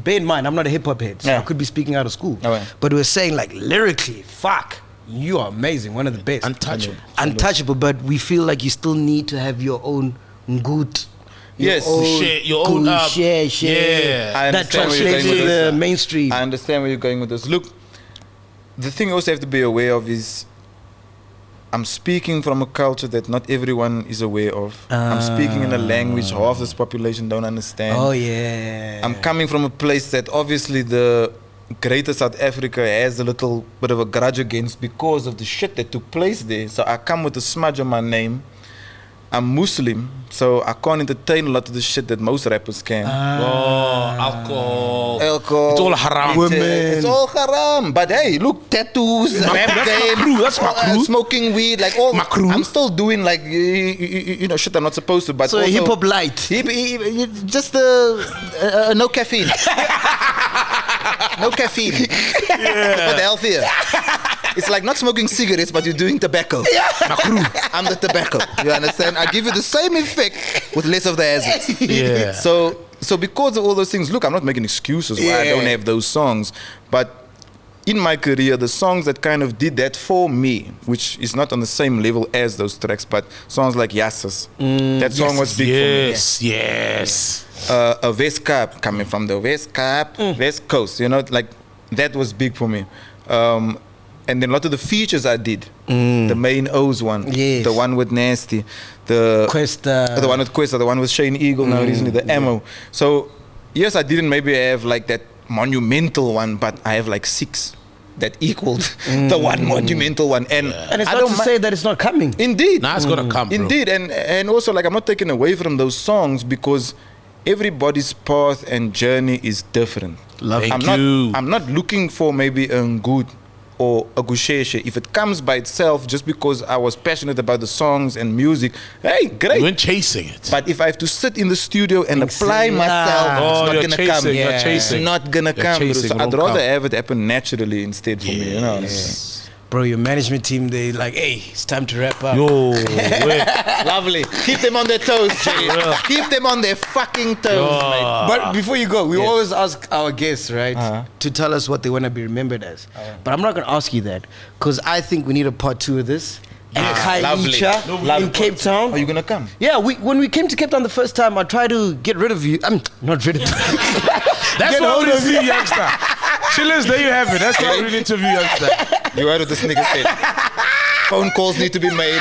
S2: bear in mind, I'm not a hip hop head, so I could be speaking out of school, but we were saying like lyrically, fuck, you are amazing, one of the best. Untouchable, but we feel like you still need to have your own ngoot.
S3: Your own
S2: share.
S1: Yeah.
S2: That translates to the mainstream.
S1: I understand where you're going with this. Look, the thing you also have to be aware of is I'm speaking from a culture that not everyone is aware of. I'm speaking in a language half this population don't understand. I'm coming from a place that obviously the greater South Africa has a little bit of a grudge against because of the shit that took place there. So I come with a smudge on my name. I'm Muslim, so I can't entertain a lot of the shit that most rappers can.
S3: Alcohol.
S1: It's
S3: all haram.
S1: Women. It's all haram. But hey, look, tattoos, rap game,
S3: that's my crew.
S1: smoking weed, like all.
S3: My crew.
S1: I'm still doing like you know shit I'm not supposed to. But
S2: so
S1: also,
S2: hip hop light.
S1: Just no caffeine. No caffeine. But healthier. It's like not smoking cigarettes, but you're doing tobacco. I'm the tobacco. You understand? I give you the same effect with less of the acids. So because of all those things, look, I'm not making excuses why I don't have those songs. But in my career, the songs that kind of did that for me, which is not on the same level as those tracks, but songs like Yassas. That song was big for me. A West Cape, coming from the West Cape, West Coast, you know, like that was big for me. And then a lot of the features I did, the main O's one, the one with Nasty, the one with Questa, the one with Shane Eagle now recently, the Ammo. So yes, I didn't maybe have like that monumental one, but I have like 6 that equaled the one monumental one. And
S2: it's not to say that it's not coming.
S1: Indeed.
S3: Nah, it's gonna come, bro.
S1: Indeed. And also like I'm not taking away from those songs because everybody's path and journey is different. I'm not looking for maybe a good or a gusheshe. If it comes by itself just because I was passionate about the songs and music, hey, great.
S3: You weren't chasing it.
S1: But if I have to sit in the studio and apply myself, it's not gonna come. It's not gonna come. So I'd rather have it happen naturally instead for me, you know.
S2: Bro, your management team, they like, hey, it's time to wrap up.
S1: Lovely. Keep them on their toes, Jay. Keep them on their fucking toes, mate.
S2: But before you go, we always ask our guests, right, to tell us what they want to be remembered as. But I'm not going to ask you that because I think we need a part 2 of this. and
S1: lovely.
S2: Khayelitsha in Cape Town.
S1: Are you gonna come?
S2: Yeah, when we came to Cape Town the first time, I tried to get rid of you. I'm not rid of you.
S3: That's why we see Youngsta. Chillers, there you have it. That's why we interview Youngsta.
S1: You heard what this nigga said. Phone calls need to be made.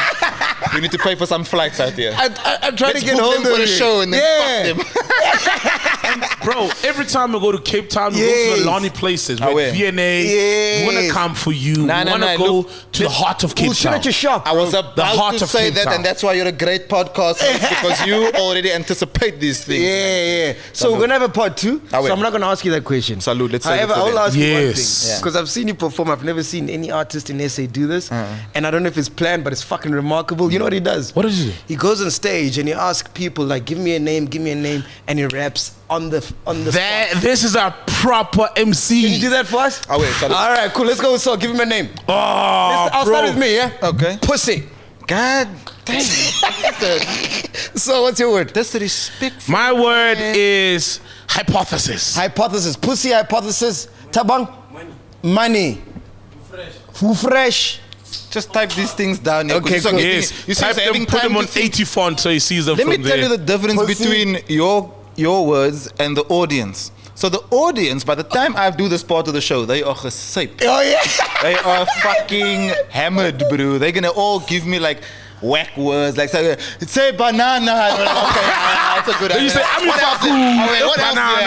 S1: We need to pay for some flights out here.
S2: I tried to get
S1: book
S2: hold
S1: them
S2: of
S1: for the
S2: you.
S1: show and then fuck them.
S3: Bro, every time we go to Cape Town, we go to the Lonnie places with VNA. We want to come for you. We want to go to the heart of Cape
S2: We'll sit
S3: Town.
S2: at your shop.
S1: I was about
S3: heart
S1: to
S3: of
S1: say
S3: Cape
S1: that,
S3: Town.
S1: and that's why you're a great podcast host, because you already anticipate these things.
S2: Yeah. So we're gonna have a part 2.
S1: Ah,
S2: So I'm not gonna ask you that question.
S1: Salute. Let's save it
S2: However,
S1: for
S2: I will
S1: then.
S2: ask you one
S3: Yes.
S2: thing because I've seen you perform. I've never seen any artist in SA do this, and I don't know if it's planned, but it's fucking remarkable. You know what he does?
S3: What does he do?
S2: He goes on stage and he asks people like, "Give me a name," and he raps on the spot.
S3: This is a proper MC.
S2: Can you do that for us?
S1: Oh, wait, salute.
S2: All right, cool. Let's go with Saul. Give him a name.
S3: Oh,
S2: I'll start with me. Yeah.
S1: Okay.
S2: Pussy.
S1: God damn.
S2: So what's your word?
S1: Disrespectful.
S3: My word is hypothesis.
S2: Hypothesis. Pussy. Hypothesis. Tabang. Money. Who fresh.
S1: Just type these things down here.
S2: Okay, cool.
S3: Yes.
S1: You
S3: Type them, put them on 80 font so he sees them
S1: Let me
S3: from
S1: tell
S3: there.
S1: you the difference
S2: Pussy.
S1: between your words and the audience. So the audience, by the time I do this part of the show, they are gesaped.
S2: Oh yeah.
S1: They are fucking hammered, bro. They're gonna all give me like whack words, like say banana. I'm like, okay, that's a good
S3: Then you
S1: idea.
S3: say, I'm
S1: what else? What else?
S3: banana,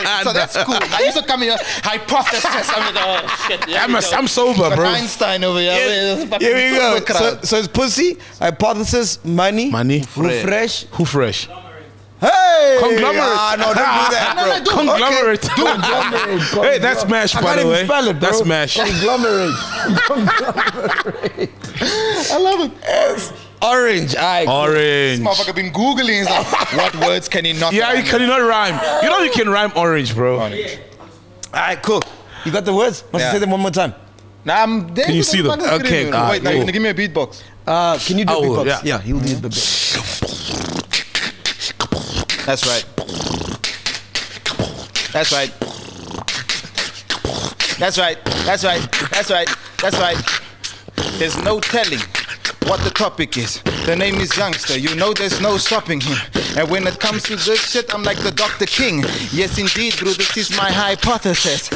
S1: Yeah, so that's cool. I used to come here, hypothesis. I'm like, oh shit. Here we go.
S3: I'm sober,
S1: Got
S3: bro.
S1: Einstein over here.
S2: Here we go. So it's pussy, hypothesis, money. Who fresh.
S3: Who fresh?
S2: Hey.
S3: Conglomerate.
S2: Ah, no, don't do that, bro.
S3: Conglomerate.
S2: Conglomerate.
S3: Hey, that's MASH,
S2: I
S3: by
S2: can't
S3: the
S2: even
S3: way.
S2: spell it, bro.
S3: That's MASH.
S2: Conglomerate.
S1: I love it.
S2: Yes. Orange. Alright.
S3: Orange.
S1: Motherfucker been googling. He's like, what words can he not?
S3: Yeah, you cannot rhyme. You know you can rhyme orange, bro.
S2: Alright, cool. You got the words? Must
S1: Yeah.
S2: say them one more time.
S1: Nah, I'm dead.
S3: Can you see them?
S2: Okay,
S1: Wait,
S2: cool.
S1: now you're gonna give me a beatbox.
S2: Can you do
S3: Oh,
S2: beatbox?
S3: yeah.
S2: Yeah, he'll do the beat.
S1: That's right. That's right. That's right. That's right. That's right. That's right. There's no telling what the topic is. The name is Youngsta. You know there's no stopping here. And when it comes to this shit, I'm like the Dr. King. Yes, indeed, bro, this is my hypothesis.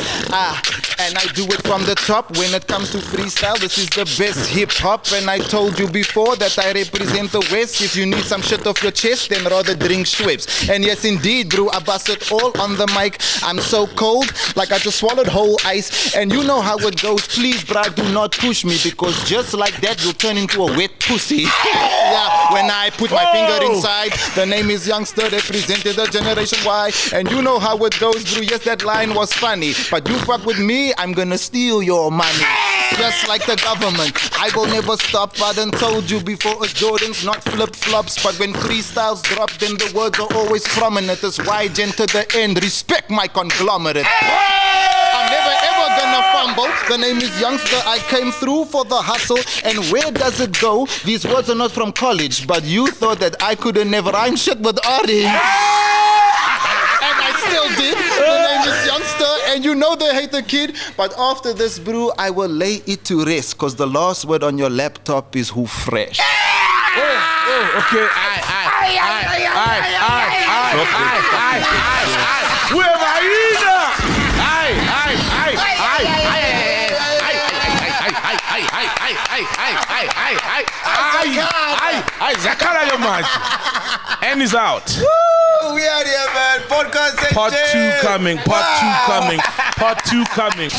S1: And I do it from the top. When it comes to freestyle, this is the best hip-hop. And I told you before that I represent the West. If you need some shit off your chest, then rather drink Schweppes. And yes, indeed, bro, I bust it all on the mic. I'm so cold, like I just swallowed whole ice. And you know how it goes. Please, bro, do not push me, because just like that, you'll turn into a wet pussy. Yeah, when I put my finger inside, the name is Youngsta, represented the Generation Y. And you know how it goes, bro. Yes, that line was funny, but you fuck with me, I'm gonna steal your money. Just like the government, I will never stop. I done told you before, it's Jordans, not flip-flops. But when freestyles drop, then the words are always prominent. It's YGen to the end, respect my conglomerate. I'm never ever gonna fumble. The name is Youngsta, I came through for the hustle. And where does it go? These words are not from college, but you thought that I couldn't never rhyme shit with orange. And I still did. The name is Youngsta, and you know they hate the kid. But after this, bro, I will lay it to rest, cause the last word on your laptop is who fresh.
S3: Okay, and he's out.
S2: Woo, we out here, man. Podcast
S3: Part 2 coming. Part 2 coming. Part 2 coming.